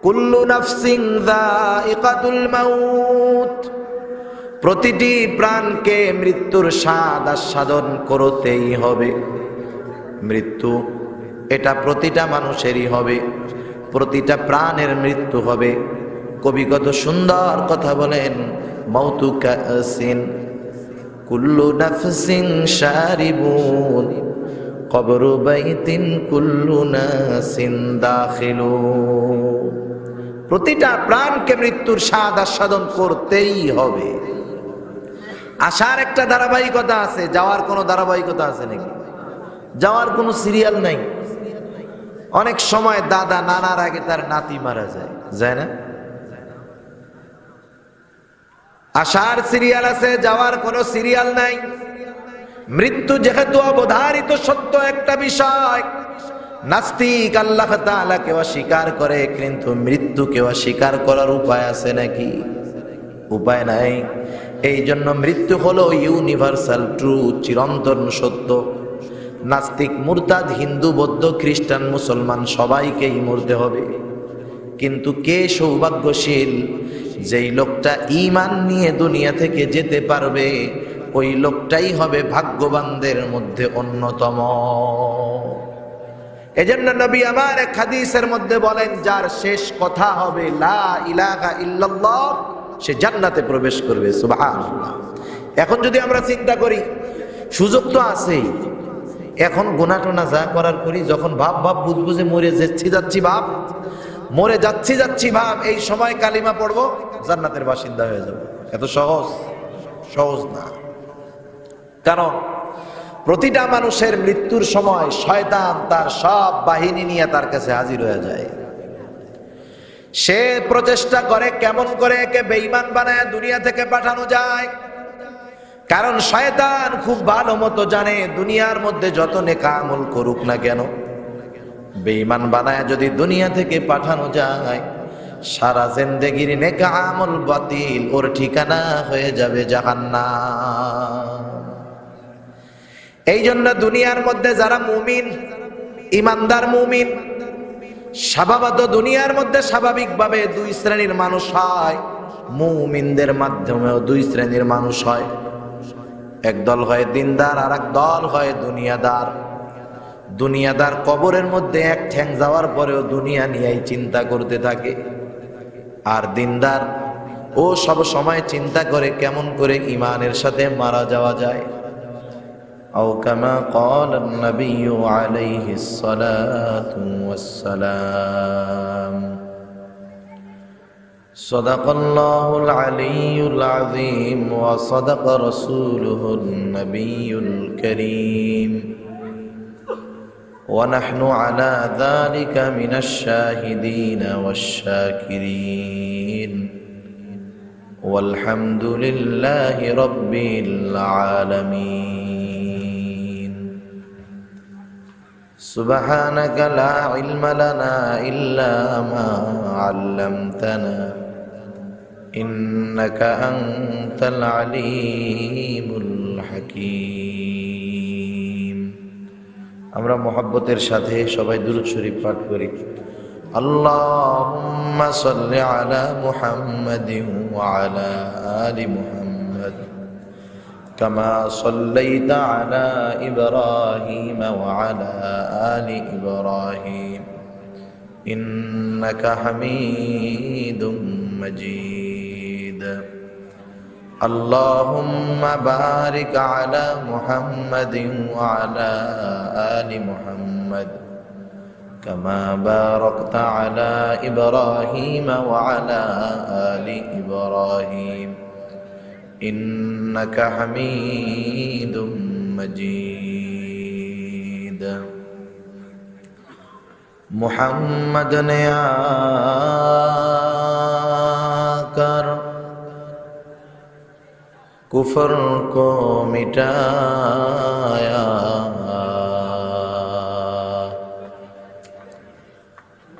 কুল্লু নাফসিন যায়িকাতুল মাউত, প্রতিটি প্রাণকে মৃত্যুর স্বাদ আস্বাদন করতেই হবে। মৃত্যু এটা প্রতিটা মানুষেরই হবে, প্রতিটা প্রাণের মৃত্যু হবে। কবি কত সুন্দর কথা বলেন, মাউতু কাসিন কুল্লু নাফসিন শারিবুন কবরু বাইতিন কুল্লু নাসিন দাখিলু। প্রতিটা প্রাণকে মৃত্যুর স্বাদ আস্বাদন করতেই হবে। আসার একটা ধারাবাহিকতা আছে, যাওয়ার কোনো ধারাবাহিকতা আছে নাকি? যাওয়ার কোনো সিরিয়াল নাই। অনেক সময় দাদা নানার আগে তার নাতি মারা যায়, যায় না? আসার সিরিয়াল আছে, যাওয়ার কোনো সিরিয়াল নাই। মৃত্যু যেহেতু অবধারিত সত্য একটা বিষয়, নাস্তিক আল্লাহ তাআলাকে অস্বীকার করে, কিন্তু মৃত্যুকে অস্বীকার করার উপায় আছে নাকি? উপায় নাই। এই জন্য মৃত্যু হলো ইউনিভার্সাল ট্রুথ, চিরন্তন সত্য। নাস্তিক, মুরতাদ, হিন্দু, বৌদ্ধ, খ্রিস্টান, মুসলমান সবাইকেই মরতে হবে। কিন্তু কে সৌভাগ্যশীল? যেই লোকটা ঈমান নিয়ে দুনিয়া থেকে যেতে পারবে, ওই লোকটাই হবে ভাগ্যবানদের মধ্যে অন্যতম। এজন্য নবী আমার এক হাদিসের মধ্যে বলেন, যার শেষ কথা হবে লা ইলাহা ইল্লাল্লাহ, সে জান্নাতে প্রবেশ করবে। সুবহানাল্লাহ। এখন যদি আমরা চিন্তা করি, সুযোগ তো আছেই। এখন গুনাহ টোনা যা করার করি, যখন ভাব বুঝবো যে মরে যাচ্ছি ভাব, এই সময় কালিমা পড়বো, জান্নাতের বাসিন্দা হয়ে যাব। এত সহজ না। কারণ প্রতিটা মানুষের মৃত্যুর সময় শয়তান তার সব বাহিনী নিয়ে তার কাছে হাজির হয়ে যায়। সে প্রচেষ্টা করে কেমন করে একে বেঈমান বানায় দুনিয়া থেকে পাঠানো যায়। কারণ শয়তান খুব ভালো মতো জানে, দুনিয়ার মধ্যে যত নেক আমল করুক না কেন, বেঈমান বানায় যদি দুনিয়া থেকে পাঠানো যায়, সারা জিন্দেগির নেক আমল বাতিল, ওর ঠিকানা হয়ে যাবে জাহান্নাম। এই জন্য দুনিয়ার মধ্যে যারা মুমিন, ইমানদার মুমিন, স্বভাবত দুনিয়ার মধ্যে স্বাভাবিকভাবে দুই শ্রেণীর মানুষ হয়। মুমিনদের মাধ্যমেও দুই শ্রেণীর মানুষ হয়। এক দল হয় দিনদার, আর এক দল হয় দুনিয়াদার। দুনিয়াদার কবরের মধ্যে এক ঠ্যাং যাওয়ার পরেও দুনিয়া নিয়েই চিন্তা করতে থাকে। আর দিনদার ও সব সময় চিন্তা করে কেমন করে ঈমানের সাথে মারা যাওয়া যায়। আও কামা ক্বালা an-নাবিয়্যু আলাইহিস সালাতু ওয়াস সালাম, সাদাকাল্লাহুল আলিয়্যুল আযীম ওয়া সাদাকা রাসূলুহুন নাবিয়্যুল কারীম ওয়া নাহনু আলা যালিকা মিনাশ শাহিদিন ওয়াশ শাকিরিন ওয়ালহামদুলিল্লাহি রাব্বিল আলামিন। সুবহানাকা লা ইলমা লানা ইল্লা মা আল্লামতানা ইন্নাকা আনতাল আলিমুল হাকীম। আমরা মুহাব্বতের সাথে সবাই দুরূদ শরীফ পাঠ করি। আল্লাহুম্মা সাল্লি আলা মুহাম্মাদিন ওয়া আলা আলি মুহাম্মাদ কামা সাল্লাইতা আলা ইব্রাহিম ওয়া আলা আলি ইব্রাহিম ইন্নাকা হামিদুম মাজিদ। আল্লাহুম্মা বারিক আলা মুহাম্মাদিন ওয়া আলা আলি মুহাম্মাদ কামা বারাকতা আলা ইব্রাহিম ওয়া আলা আলি ইব্রাহিম ইন্নাকা হামিদুম মাজিদ। মুহাম্মদ ने आकर कुफर को मिटाया,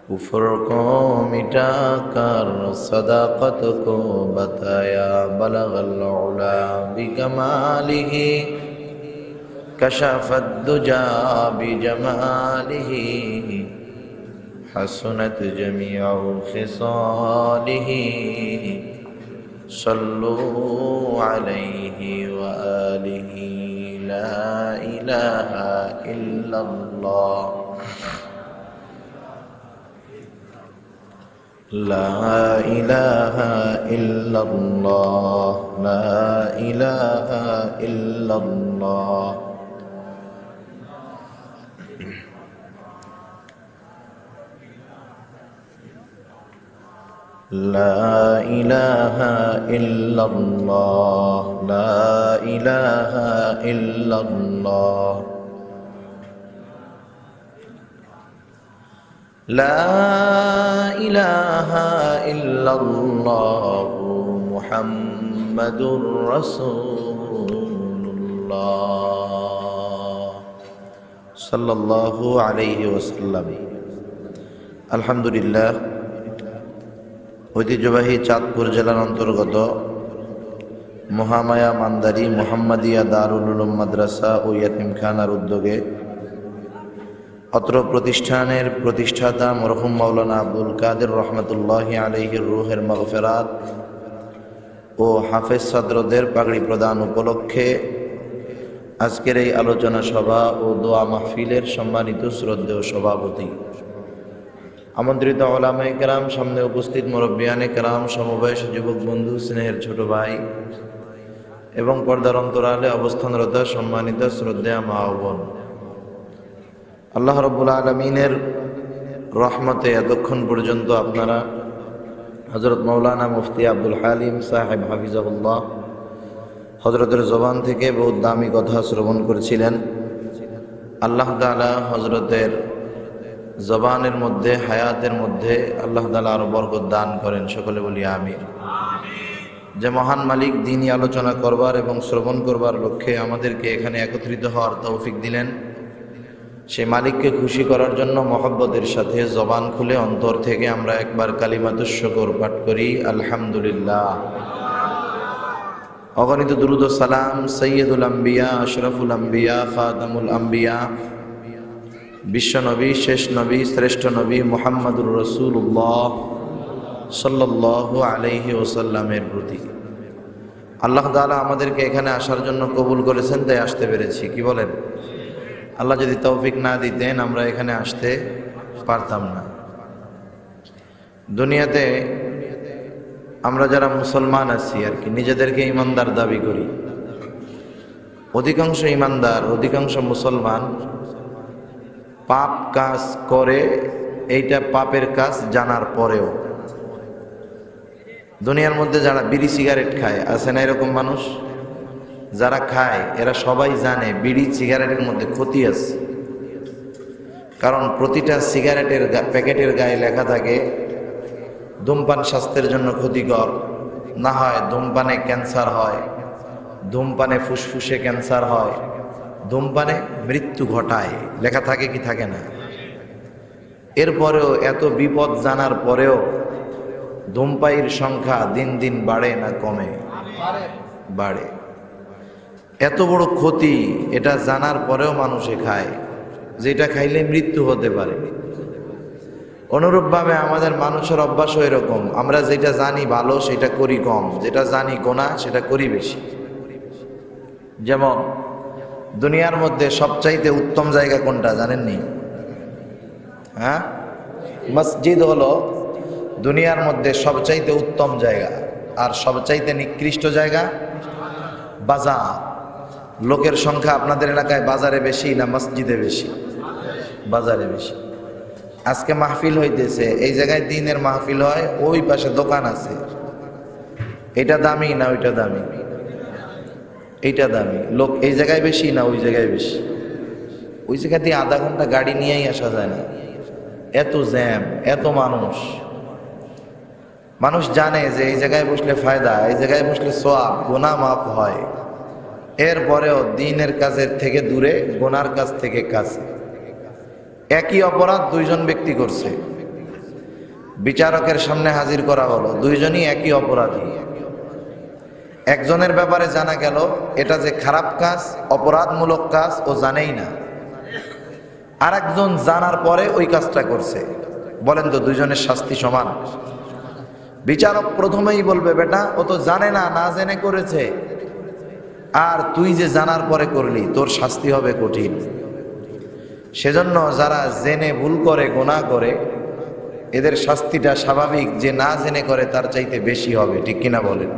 कुफर को मिटाकर सदाकत को बताया। बलगल उला बिकमालिही कशफद दुजा बिजमालिही حسنت جميع خصاله صلوا عليه وآله لا إله إلا الله لا إله إلا الله لا إله إلا الله لا إله إلا الله لا إله إلا الله لا إله إلا الله محمد رسول الله صلى الله عليه وسلم الحمد لله ঐতিহ্যবাহী চাঁদপুর জেলার অন্তর্গত মহামায়া মান্দারি মোহাম্মদিয়া দারুল উলুম মাদ্রাসা ও ইয়াতিমখানার উদ্যোগে অত্র প্রতিষ্ঠানের প্রতিষ্ঠাতা মরহুম মাওলানা আব্দুল কাদের রহমতুল্লাহি আলাইহির রূহের মাগফিরাত ও হাফেজ ছাত্রদের পাগড়ি প্রদান উপলক্ষে আজকের এই আলোচনা সভা ও দোয়া মাহফিলের সম্মানিত শ্রদ্ধেয় সভাপতি, আমন্ত্রিত ওলামায়ে কেরাম, সামনে উপস্থিত মুরব্বিয়ানে কেরাম, সমবয়সী যুবক বন্ধু, স্নেহের ছোট ভাই এবং পর্দার অন্তরালে অবস্থানরত সম্মানিত শ্রদ্ধেয় মা ও বোন, আল্লাহ রাব্বুল আলামিনের রহমতে এতক্ষণ পর্যন্ত আপনারা হযরত মাওলানা মুফতি আব্দুল হালিম সাহেব হাফিজাহুল্লাহ হযরতের জবান থেকে বহুত দামি কথা শ্রবণ করেছিলেন। আল্লাহ তাআলা হযরতের জবানের মধ্যে, হায়াতের মধ্যে আল্লাহ তাআলা আরো বরকত দান করেন, সকলে বলি আমিন। যে মহান মালিক দ্বীনি আলোচনা করবার এবং শ্রবণ করবার লক্ষ্যে আমাদেরকে এখানে একত্রিত হওয়ার তৌফিক দিলেন, সেই মালিককে খুশি করার জন্য মহব্বতের সাথে জবান খুলে অন্তর থেকে আমরা একবার কালিমাতুশ শুকর পাঠ করি, আলহামদুলিল্লাহ। অগণিত দুরূদ ও সালাম সৈয়দুল আম্বিয়া, আশরাফুল আম্বিয়া, খাতামুল আম্বিয়া, বিশ্ব নবী, শেষ নবী, শ্রেষ্ঠ নবী মুহাম্মদুর রাসূলুল্লাহ সাল্লাল্লাহু আলাইহি ওয়াসাল্লামের প্রতি। আল্লাহ তাআলা আমাদেরকে এখানে আসার জন্য কবুল করেছেন, তাই আসতে পেরেছি। কি বলেন? আল্লাহ যদি তৌফিক না দিতেন আমরা এখানে আসতে পারতাম না। দুনিয়াতে আমরা যারা মুসলমান আছি আর কি, নিজেদেরকে ইমানদার দাবি করি। অধিকাংশ ইমানদার, অধিকাংশ মুসলমান পাপ কাজ করে, এইটা পাপের কাজ জানার পরেও। দুনিয়ার মধ্যে যারা বিড়ি সিগারেট খায়, আছে না এরকম মানুষ? যারা খায় এরা সবাই জানে বিড়ি সিগারেটের মধ্যে ক্ষতি আছে, কারণ প্রতিটা সিগারেটের প্যাকেটের গায়ে লেখা থাকে ধূমপান স্বাস্থ্যের জন্য ক্ষতিকর, না হয় ধূমপানে ক্যান্সার হয়, ধূমপানে ফুসফুসে ক্যান্সার হয়, ধূমপানে মৃত্যু ঘটায়, লেখা থাকে কি থাকে না? এরপরেও এত বিপদ জানার পরেও ধূমপায়ীর সংখ্যা দিন দিন বাড়ে না কমে? বাড়ে। এত বড় ক্ষতি এটা জানার পরেও মানুষে খায়, যেটা খাইলে মৃত্যু হতে পারে। অনুরূপভাবে আমাদের মানুষের অভ্যাসও এরকম, আমরা যেটা জানি ভালো সেটা করি কম, যেটা জানি গুনাহ সেটা করি বেশি। যেমন দুনিয়ার মধ্যে সবচাইতে উত্তম জায়গা কোনটা জানেননি? হ্যাঁ, মসজিদ হলো দুনিয়ার মধ্যে সবচাইতে উত্তম জায়গা, আর সবচাইতে নিকৃষ্ট জায়গা বাজার। লোকের সংখ্যা আপনাদের এলাকায় বাজারে বেশি না মসজিদে বেশি? বাজারে বেশি। আজকে মাহফিল হইতেছে, এই জায়গায় দিনের মাহফিল হয়, ওই পাশে দোকান আছে, এটা দামি না ওইটা দামি? এইটা দামি। লোক এই জায়গায় বেশি না ওই জায়গায় বেশি? ওই জায়গা দিয়ে আধা ঘন্টা গাড়ি নিয়েই আসা যায় না, এত জ্যাম, এত মানুষ। মানুষ জানে যে এই জায়গায় বসলে ফায়দা, এই জায়গায় বসলে সওয়াব, গুনাহ মাফ হয়। এরপরেও দিনের কাজের থেকে দূরে, গুনার কাজ থেকে কাছে। একই অপরাধ দুইজন ব্যক্তি করছে, বিচারকের সামনে হাজির করা হলো, দুইজনই একই অপরাধী। একজনের ব্যাপারে জানা গেল এটা যে খারাপ কাজ, অপরাধমূলক কাজ, ও জানেই না। আরেকজন জানার পরে ওই কাজটা করছে। বলেন তো দুইজনের শাস্তি সমান? বিচারক প্রথমেই বলবে, বেটা ও তো জানে না, না জেনে করেছে, আর তুই যে জানার পরে করলি, তোর শাস্তি হবে কঠিন। সেজন্য যারা জেনে ভুল করে, গুনাহ করে, এদের শাস্তিটা স্বাভাবিক যে না জেনে করে তার চাইতে বেশি হবে, ঠিক কিনা বলেন?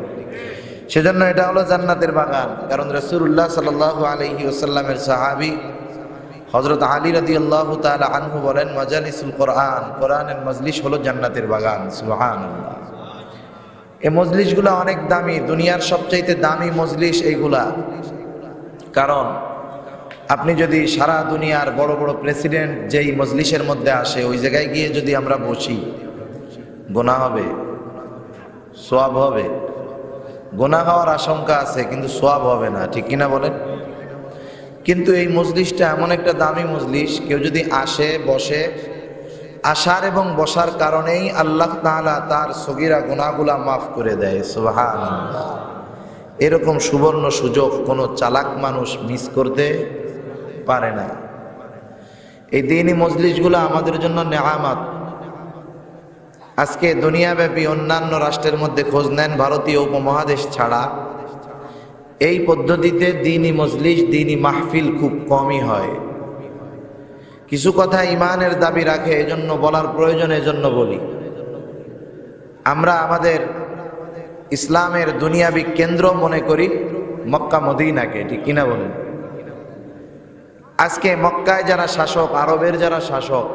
সেজন্য এটা হলো জান্নাতের বাগান। কারণ রাসূলুল্লাহ সাল্লাল্লাহু আলাইহি ওয়াসাল্লামের সাহাবী হযরত আলী রাদিয়াল্লাহু তাআলা আনহু বলেন, মাজালিসুল কোরআন, কোরআনের মজলিস হলো জান্নাতের বাগান। সুবহানাল্লাহ। এই মজলিসগুলো অনেক দামি, দুনিয়ার সবচাইতে দামি মজলিস এইগুলা। কারণ আপনি যদি সারা দুনিয়ার বড় বড় প্রেসিডেন্ট যেই মজলিসের মধ্যে আসে, ওই জায়গায় গিয়ে যদি আমরা বসি, গুনাহ হবে, সওয়াব হবে? গুনাহ হওয়ার আশঙ্কা আছে, কিন্তু সওয়াব হবে না, ঠিক কিনা বলেন? কিন্তু এই মজলিসটা এমন একটা দামি মজলিস, কেউ যদি আসে, বসে, আসার এবং বসার কারণেই আল্লাহ তাআলা তার সগীরা গুনাহগুলা মাফ করে দেয়। সুবহানাল্লাহ। এরকম সুবর্ণ সুযোগ কোনো চালাক মানুষ মিস করতে পারে না। এই দ্বীনি মজলিসগুলো আমাদের জন্য নেয়ামত। আজকে দুনিয়াব্যাপী অন্যান্য রাষ্ট্রের মধ্যে খোঁজ নেন, ভারতীয় উপমহাদেশ ছাড়া এই পদ্ধতিতে দ্বীনি মজলিস, দ্বীনি মাহফিল খুব কমই হয়। কিছু কথা ইমানের দাবি রাখে, এজন্য বলার প্রয়োজন, এজন্য বলি। আমরা আমাদের ইসলামের দুনিয়াবি কেন্দ্র মনে করি মক্কা মদিনাকে, ঠিক কিনা বলেন? আজকে মক্কায় যারা শাসক, আরবের যারা শাসক,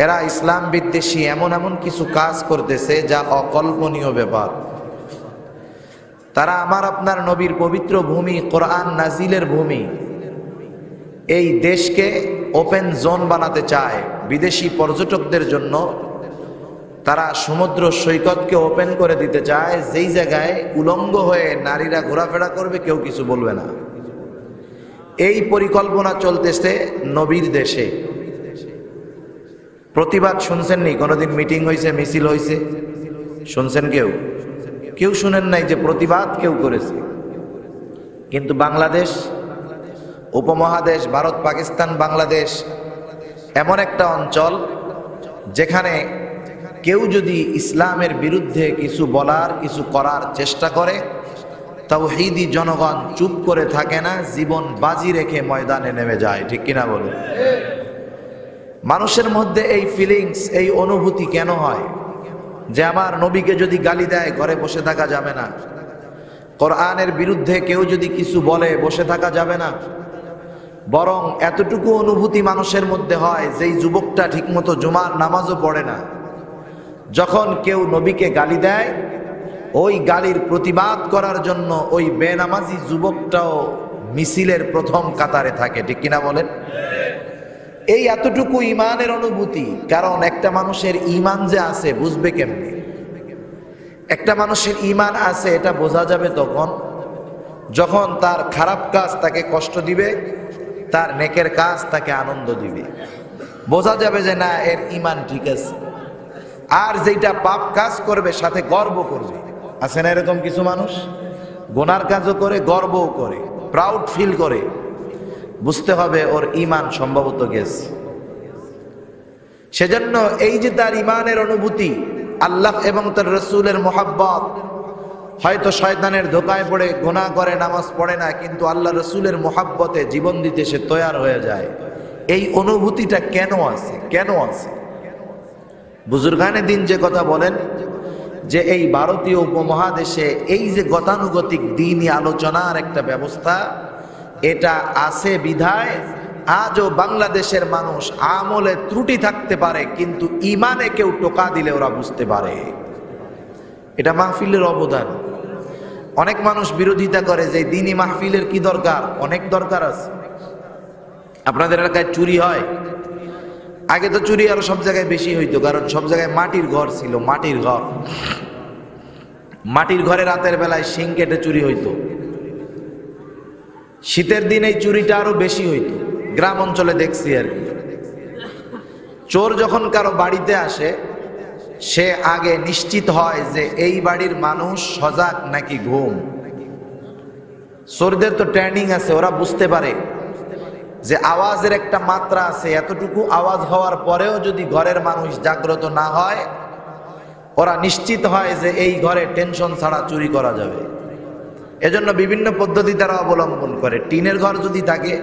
এরা ইসলাম বিদ্বেষী এমন এমন কিছু কাজ করতেছে যা অকল্পনীয় ব্যাপার। তারা আমার আপনার নবীর পবিত্র ভূমি, কোরআন নাজিলের ভূমি, এই দেশকে ওপেন জোন বানাতে চায় বিদেশি পর্যটকদের জন্য। তারা সমুদ্র সৈকতকে ওপেন করে দিতে চায়, যেই জায়গায় উলঙ্গ হয়ে নারীরা ঘোরাফেরা করবে, কেউ কিছু বলবে না। এই পরিকল্পনা চলতেছে নবীর দেশে। প্রতিবাদ শুনছেননি? কোনোদিন মিটিং হয়েছে, মিছিল হয়েছে? শুনছেন? কেউ শুনেন নাই যে প্রতিবাদ কেউ করেছে। কিন্তু বাংলাদেশ উপমহাদেশ, ভারত, পাকিস্তান, বাংলাদেশ এমন একটা অঞ্চল যেখানে কেউ যদি ইসলামের বিরুদ্ধে কিছু বলার, কিছু করার চেষ্টা করে, তাওহীদি জনগণ চুপ করে থাকে না, জীবন বাজি রেখে ময়দানে নেমে যায়, ঠিক কিনা বলে? মানুষের মধ্যে এই ফিলিংস, এই অনুভূতি কেন হয় যে আমার নবীকে যদি গালি দেয়, ঘরে বসে থাকা যাবে না? কোরআনের বিরুদ্ধে কেউ যদি কিছু বলে, বসে থাকা যাবে না? বরং এতটুকু অনুভূতি মানুষের মধ্যে হয়, যেই যুবকটা ঠিকমতো জুমার নামাজও পড়ে না, যখন কেউ নবীকে গালি দেয়, ওই গালির প্রতিবাদ করার জন্য ওই বেনামাজি যুবকটাও মিছিলের প্রথম কাতারে থাকে, ঠিক কিনা বলেন? এই এতটুকু ইমানের অনুভূতি। কারণ একটা মানুষের ইমান যে আছে বুঝবে কেমনে? একটা মানুষের ইমান আছে এটা বোঝা যাবে তখন যখন তার খারাপ কাজ তাকে কষ্ট দিবে, তার নেকের কাজ তাকে আনন্দ দিবে। বোঝা যাবে যে না, এর ইমান ঠিক আছে। আর যেটা পাপ কাজ করবে সাথে গর্ব করবে। আছে না এরকম কিছু মানুষ? গুনার কাজও করে, গর্বও করে, প্রাউড ফিল করে। বুঝতে হবে ওর ইমান সম্ভবত গেছে। সেজন্য এই যে তার ইমানের অনুভূতি, আল্লাহ এবং তার রসুলের মোহাব্বত, হয়তো শয়তানের ধোকায় পড়ে গুনাহ করে, নামাজ পড়ে না, কিন্তু আল্লাহ রসুলের মোহাব্বতে জীবন দিতে সে তৈয়ার হয়ে যায়। এই অনুভূতিটা কেন আছে? বুজুর্গানে দিন যে কথা বলেন যে এই ভারতীয় উপমহাদেশে এই যে গতানুগতিক দ্বীনি আলোচনার একটা ব্যবস্থা, এটা আছে বিধায় আজও বাংলাদেশের মানুষ আমলে ত্রুটি থাকতে পারে, কিন্তু ইমানে কেউ টোকা দিলে ওরা বুঝতে পারে। এটা মাহফিলের অবদান। অনেক মানুষ বিরোধিতা করে যে দ্বীনি মাহফিলের কি দরকার? অনেক দরকার আছে। আপনাদের এলাকায় চুরি হয়? আগে তো চুরি আরো সব জায়গায় বেশি হইতো, কারণ সব জায়গায় মাটির ঘর ছিল। মাটির ঘরে রাতের বেলায় শিং কেটে চুরি হইতো। শীতের দিন এই চুরিটা আরো বেশি হইতো, গ্রাম অঞ্চলে দেখছি আর কি। চোর যখন কারো বাড়িতে আসে, সে আগে নিশ্চিত হয় যে এই বাড়ির মানুষ সজাগ নাকি ঘুম। চোরদের তো ট্রেনিং আছে, ওরা বুঝতে পারে যে আওয়াজের একটা মাত্রা আছে, এতটুকু আওয়াজ হওয়ার পরেও যদি ঘরের মানুষ জাগ্রত না হয়, ওরা নিশ্চিত হয় যে এই ঘরে টেনশন ছাড়া চুরি করা যাবে। এজন্য বিভিন্ন পদ্ধতি তারা অবলম্বন করে। টিনের ঘর যদি থাকে,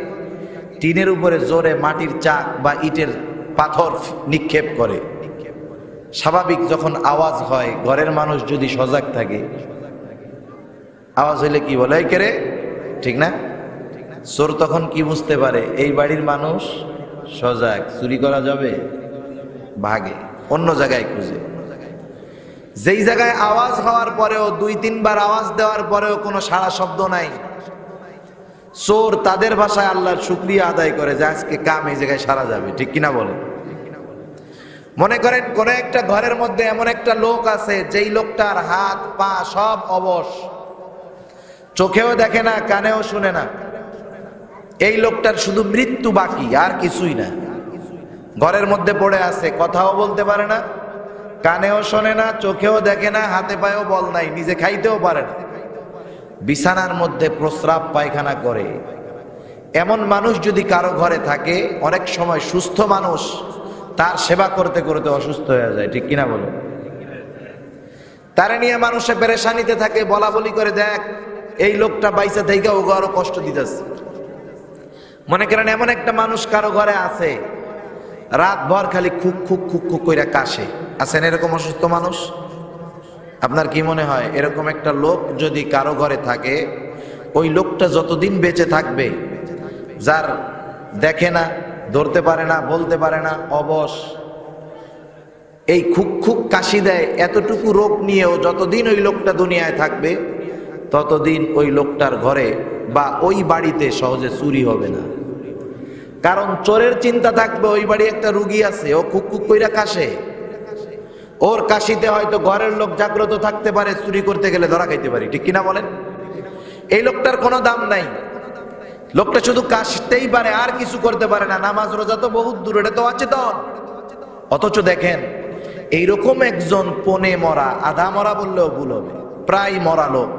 টিনের উপরে জোরে মাটির চাক বা ইটের পাথর নিক্ষেপ করে। স্বাভাবিক যখন আওয়াজ হয়, ঘরের মানুষ যদি সজাগ থাকে, আওয়াজ হইলে কি বলে, এই কেরে, ঠিক না? চোর তখন কি বুঝতে পারে, এই বাড়ির মানুষ সজাগ, চুরি করা যাবে, ভাগে, অন্য জায়গায় খুঁজে। যেই জায়গায় আওয়াজ হওয়ার পরেও 2-3 বার আওয়াজ দেওয়ার পরেও কোনো সাড়া শব্দ নাই, চোর তাদের ভাষায় আল্লাহর শুকরিয়া আদায় করে যে আজকে কাম এই জায়গায় সারা যাবে, ঠিক কিনা বলেন? মনে করেন কোন একটা ঘরের মধ্যে এমন একটা লোক আছে, যেই লোকটার হাত পা সব অবশ, চোখেও দেখে না, কানেও শুনে না। এই লোকটার শুধু মৃত্যু বাকি, আর কিছুই না। ঘরের মধ্যে পড়ে আছে, কথাও বলতে পারে না, কানেও শোনে না, চোখেও দেখে না, হাতে পায়েও বল নাই, নিজে খাইতেও পারে না, বিছানার মধ্যে প্রস্রাব পায়খানা করে। এমন মানুষ যদি কারো ঘরে থাকে, অনেক সময় সুস্থ মানুষ তার সেবা করতে করতে অসুস্থ হয়ে যায়, ঠিক কিনা বলো? তারে নিয়ে মানুষে পেরেশানিতে থাকে, বলা বলি করে, দেখ এই লোকটা বাইসা থেকে ও আরো কষ্ট দিতেছে। মনে করেন এমন একটা মানুষ কারো ঘরে আছে, রাত ভর খালি খুক খুক খুক খুক কইরা কাশে। আছেন এরকম অসুস্থ মানুষ? আপনার কি মনে হয় এরকম একটা লোক যদি কারো ঘরে থাকে, ওই লোকটা যতদিন বেঁচে থাকবে, যার দেখে না, ধরতে পারে না, বলতে পারে না, অবশ, এই খুক খুক কাশি দেয়, এতটুকু রোগ নিয়েও যতদিন ওই লোকটা দুনিয়ায় থাকবে, ততদিন ওই লোকটার ঘরে বা ওই বাড়িতে সহজে চুরি হবে না। কারণ চোরের চিন্তা থাকবে, ওই বাড়ি একটা রুগী আছে, ও খুক খুক কইরা কাশে, ওর কাশিতে হয়তো ঘরের লোক জাগ্রত থাকতে পারে, চুরি করতে গেলে ধরা খাইতে পারি, ঠিক কিনা বলেন? এই লোকটার কোনো দাম নাই, লোকটা শুধু কাশতেই পারে, আর কিছু করতে পারে না, নামাজ রোজা তো বহুত দূর, এটা তো অচেতন। অথচ দেখেন এইরকম একজন পনে মরা, আধা মরা বললেও ভুল হবে, প্রায় মরা লোক,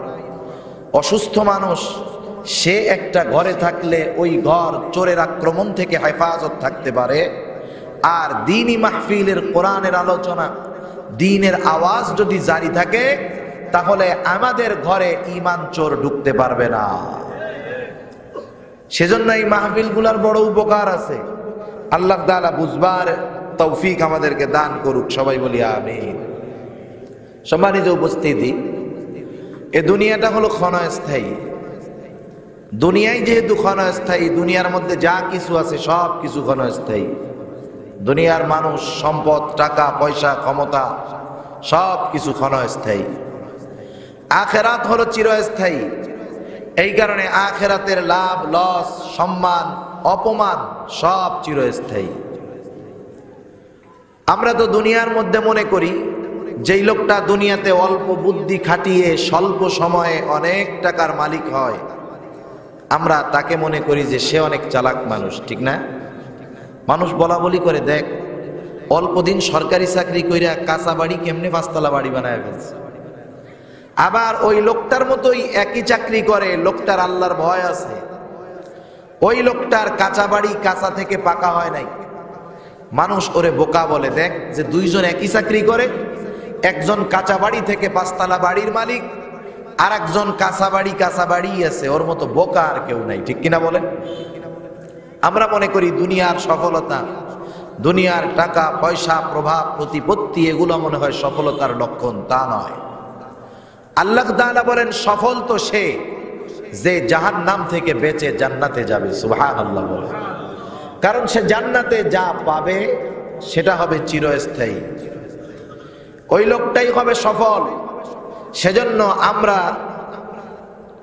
অসুস্থ মানুষ, সে একটা ঘরে থাকলে ওই ঘর চোরের আক্রমণ থেকে হেফাজত থাকতে পারে। আর দ্বীনি মাহফিলের, কোরআনের আলোচনা, দ্বীনের আওয়াজ যদি জারি থাকে, তাহলে আমাদের ঘরে ঈমান চোর ঢুকতে পারবে না। সেজন্য এই মাহফিলগুলোর বড় উপকার আছে। আল্লাহ তাআলা বুঝবার তৌফিক আমাদেরকে দান করুক, সবাই বলি আমিন। সম্মানিত উপস্থিতি, এ দুনিয়াটা হলো ক্ষণস্থায়ী। দুনিয়ায় যেহেতু ক্ষণস্থায়ী, দুনিয়ার মধ্যে যা কিছু আছে সব কিছু ক্ষণস্থায়ী। দুনিয়ার মানুষ, সম্পদ, টাকা পয়সা, ক্ষমতা, সব কিছু ক্ষণস্থায়ী। আখিরাত হলো চিরস্থায়ী। এই কারণে আখিরাতের লাভ, লস, সম্মান, অপমান সব চিরস্থায়ী। আমরা তো দুনিয়ার মধ্যে মনে করি, যেই লোকটা দুনিয়াতে অল্প বুদ্ধি খাটিয়ে স্বল্প সময়ে অনেক টাকার মালিক হয়, আমরা তাকে মনে করি যে সে অনেক চালাক মানুষ, ঠিক না? মানুষ বলা বলি করে, দেখ অল্প দিন সরকারি চাকরি কইরা কাঁচা বাড়ি কেমনে 5 তলা বাড়ি বানায় ফেলছে। আবার ওই লোকটার মতোই একই চাকরি করে, লোকটার আল্লাহর ভয় আছে, ওই লোকটার কাঁচা বাড়ি কাঁচা থেকে পাকা হয় নাই। মানুষ ওরে বোকা বলে, দেখ যে দুইজন একই চাকরি করে, একজন কাঁচা বাড়ি থেকে 5 তলা বাড়ির মালিক, আর একজন কাঁচা বাড়ি আছে, ওর মতো বোকা আর কেউ নাই, ঠিক কিনা বলেন? আমরা মনে করি দুনিয়ার সফলতা, দুনিয়ার টাকা পয়সা, প্রভাব প্রতিপত্তি, এগুলো মনে হয় সফলতার লক্ষণ। তা নয়। আল্লাহ তাআলা বলেন, সফল তো সে যে জাহান্নাম থেকে বেঁচে জান্নাতে যাবে। সুবহানাল্লাহ বলে। কারণ সে জান্নাতে যা পাবে সেটা হবে চিরস্থায়ী, ওই লোকটাই হবে সফল। সেজন্য আমরা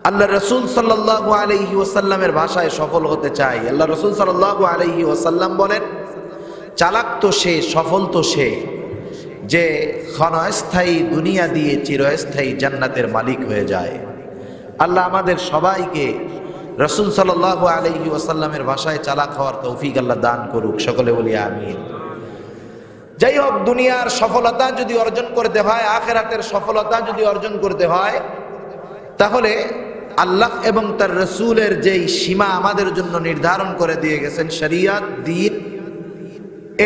আল্লাহ রসুল সাল্লাল্লাহু আলাইহি ওয়াসাল্লামের ভাষায় সফল হতে চাই। আল্লাহ রসুল সাল্লাল্লাহু আলাইহি ওয়াসাল্লাম বলেন, চালাক তো সে, সফল তো সে যে ক্ষণস্থায়ী দুনিয়া দিয়ে চিরস্থায়ী জান্নাতের মালিক হয়ে যায়। আল্লাহ আমাদের সবাইকে রসুল সাল্লাল্লাহু আলাইহি ওয়াসাল্লামের ভাষায় চালাক হওয়ার তৌফিক আল্লাহ দান করুক, সকলে বলি আমিন। যাই হোক, দুনিয়ার সফলতা যদি অর্জন করতে হয়, আখিরাতের সফলতা যদি অর্জন করতে হয়, তাহলে আল্লাহ এবং তার রসুলের যেই সীমা আমাদের জন্য নির্ধারণ করে দিয়ে গেছেন, শরিয়ত দ্বীন,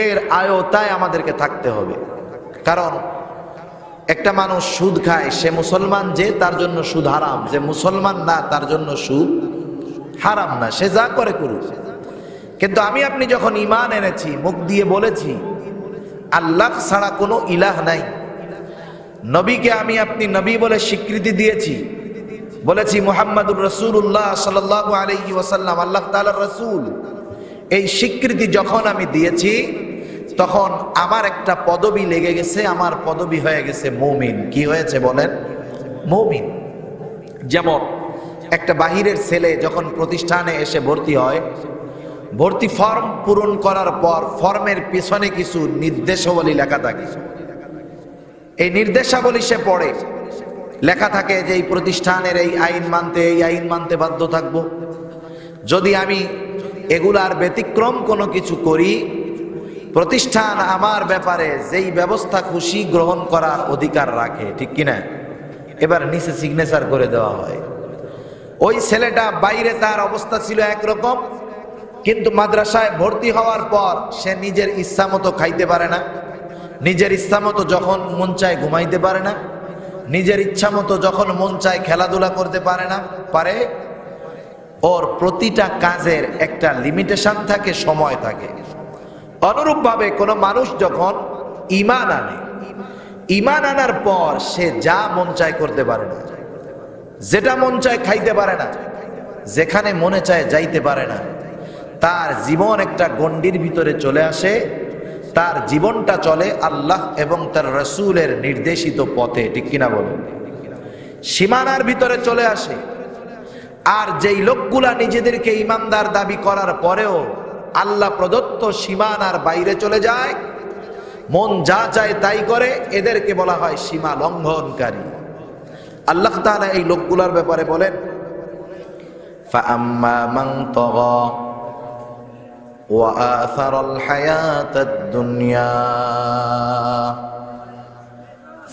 এর আয়তায় আমাদেরকে থাকতে হবে। কারণ একটা মানুষ সুদ খায়, সে মুসলমান যে, তার জন্য সুদ হারাম, যে মুসলমান না তার জন্য সুদ হারাম না, সে যা করে করুক। কিন্তু আমি আপনি যখন ঈমান এনেছি, মুখ দিয়ে বলেছি আল্লাহ ছাড়া কোনো ইলাহ নাই, নবীকে আমি আপনি নবী বলে স্বীকৃতি দিয়েছি, বলেছি মুহাম্মাদুর রাসূলুল্লাহ সাল্লাল্লাহু আলাইহি ওয়াসাল্লাম আল্লাহ তাআলার রাসূল, এই স্বীকৃতি যখন আমি দিয়েছি, তখন আমার একটা পদবি লেগে গেছে, আমার পদবি হয়ে গেছে মুমিন। কি হয়েছে বলেন? মুমিন। যেমন একটা বাহিরের ছেলে যখন প্রতিষ্ঠানে এসে ভর্তি হয়, ভর্তি ফর্ম পূরণ করার পর ফর্মের পিছনে কিছু নির্দেশাবলী লেখা থাকে, এই নির্দেশাবলী সে পড়ে, লেখা থাকে যে এই প্রতিষ্ঠানের এই আইন মানতে, এই আইন মানতে বাধ্য থাকবো, যদি আমি এগুলার ব্যতিক্রম কোনো কিছু করি, প্রতিষ্ঠান আমার ব্যাপারে যেই ব্যবস্থা খুশি গ্রহণ করার অধিকার রাখে, ঠিক কিনা? এবার নিচে সিগনেচার করে দেওয়া হয়। ওই ছেলেটা বাইরে তার অবস্থা ছিল একরকম, কিন্তু মাদ্রাসায় ভর্তি হওয়ার পর সে নিজের ইচ্ছা মতো খাইতে পারে না, নিজের ইচ্ছা মতো যখন মন চায় ঘুমাইতে পারে না, নিজের ইচ্ছা মতো যখন মন চায় খেলাধুলা করতে পারে না, পারে। ওর প্রতিটা কাজের একটা লিমিটেশন থাকে, সময় থাকে। অনুরূপভাবে কোনো মানুষ যখন ঈমান আনে, ঈমান আনার পর সে যা মন চায় করতে পারে না, যেটা মন চায় খাইতে পারে না, যেখানে মনে চায় যাইতে পারে না, তার জীবন একটা গণ্ডির ভিতরে চলে আসে, তার জীবনটা চলে আল্লাহ এবং তার রসুলের নির্দেশিত পথে, ঠিক কিনা বলেন? সীমানার ভিতরে চলে আসে। আর যেই লোকগুলা নিজেদেরকে ইমানদার দাবি করার পরেও আল্লাহ প্রদত্ত সীমানার বাইরে চলে যায়, মন যা চায় তাই করে, এদেরকে বলা হয় সীমা লঙ্ঘনকারী। আল্লাহ তাআলা এই লোকগুলার ব্যাপারে বলেন, ফাআম্মা মান তাগা ওয়া আসারাল হায়াতাদ দুনিয়া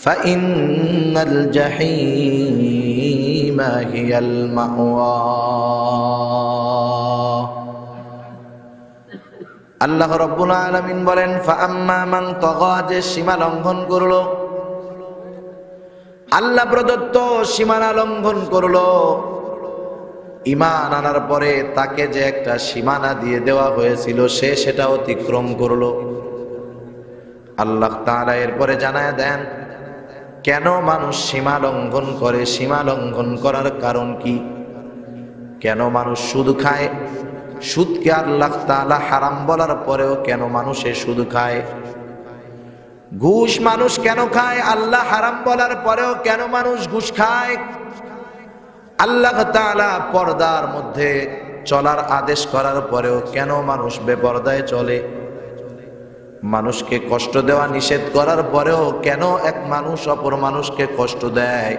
ফাইন্নাল জাহিমা হিয়াল মাওয়া। আল্লাহ রাব্বুল আলামিন বলেন, ফাআম্মা মান তাগা, যে সীমা লঙ্ঘন করলো, আল্লাহ প্রদত্ত সীমানা লঙ্ঘন করলো, ঈমান আনার পরে তাকে যে একটা সীমানা দিয়ে দেওয়া হয়েছিল সে সেটা অতিক্রম করলো। আল্লাহ তাআলা এরপরে জানায় দেন কেন মানুষ সীমা লঙ্ঘন করে, সীমা লঙ্ঘন করার কারণ কি, কেন মানুষ সুদ খায়, সুদকে আল্লাহ তাআলা হারাম বলার পরেও কেন মানুষে সুদ খায়, ঘুষ মানুষ কেন খায়, আল্লাহ হারাম বলার পরেও কেন মানুষ ঘুষ খায়, আল্লাহ তাআলা পর্দার মধ্যে চলার আদেশ করার পরেও কেন মানুষ বেপর্দায় চলে, মানুষকে কষ্ট দেওয়া নিষেধ করার পরেও কেন এক মানুষ অপর মানুষকে কষ্ট দেয়,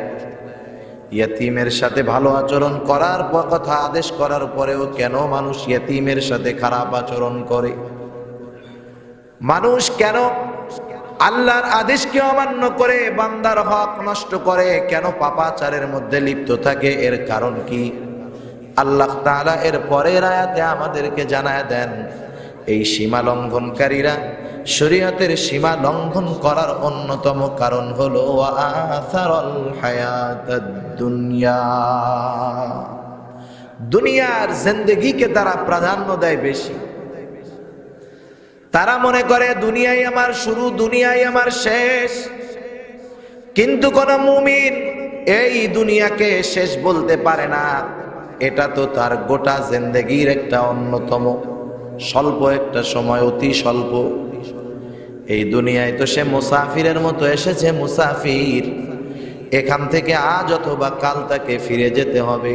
ইয়েতিমের সাথে ভালো আচরণ করার কথা আদেশ করার পরেও কেন মানুষ ইয়েতিমের সাথে খারাপ আচরণ করে, মানুষ কেন আল্লাহর আদেশকে অমান্য করে বান্দার হক নষ্ট করে, কেন পাপাচারের মধ্যে লিপ্ত থাকে, এর কারণ কি? আল্লাহ তাআলা এর পরের আয়াতে আমাদেরকে জানায় দেন এই সীমা লঙ্ঘনকারীরা শরীয়তের সীমা লঙ্ঘন করার অন্যতম কারণ হলো আসারাল হায়াতাদ দুনিয়া, দুনিয়ার জিন্দেগিকে তারা প্রাধান্য দেয় বেশি। তারা মনে করে দুনিয়াই আমার শুরু, দুনিয়াই আমার শেষ। কিন্তু কোন মুমিন এই দুনিয়াকে শেষ বলতে পারে না, এটা তো তার গোটা জিন্দেগির একটা অন্যতম স্বল্প একটা সময়, অতি স্বল্প। এই দুনিয়ায় তো সে মুসাফিরের মতো এসেছে, মুসাফির, এখান থেকে আজ অথবা কাল তাকে ফিরে যেতে হবে।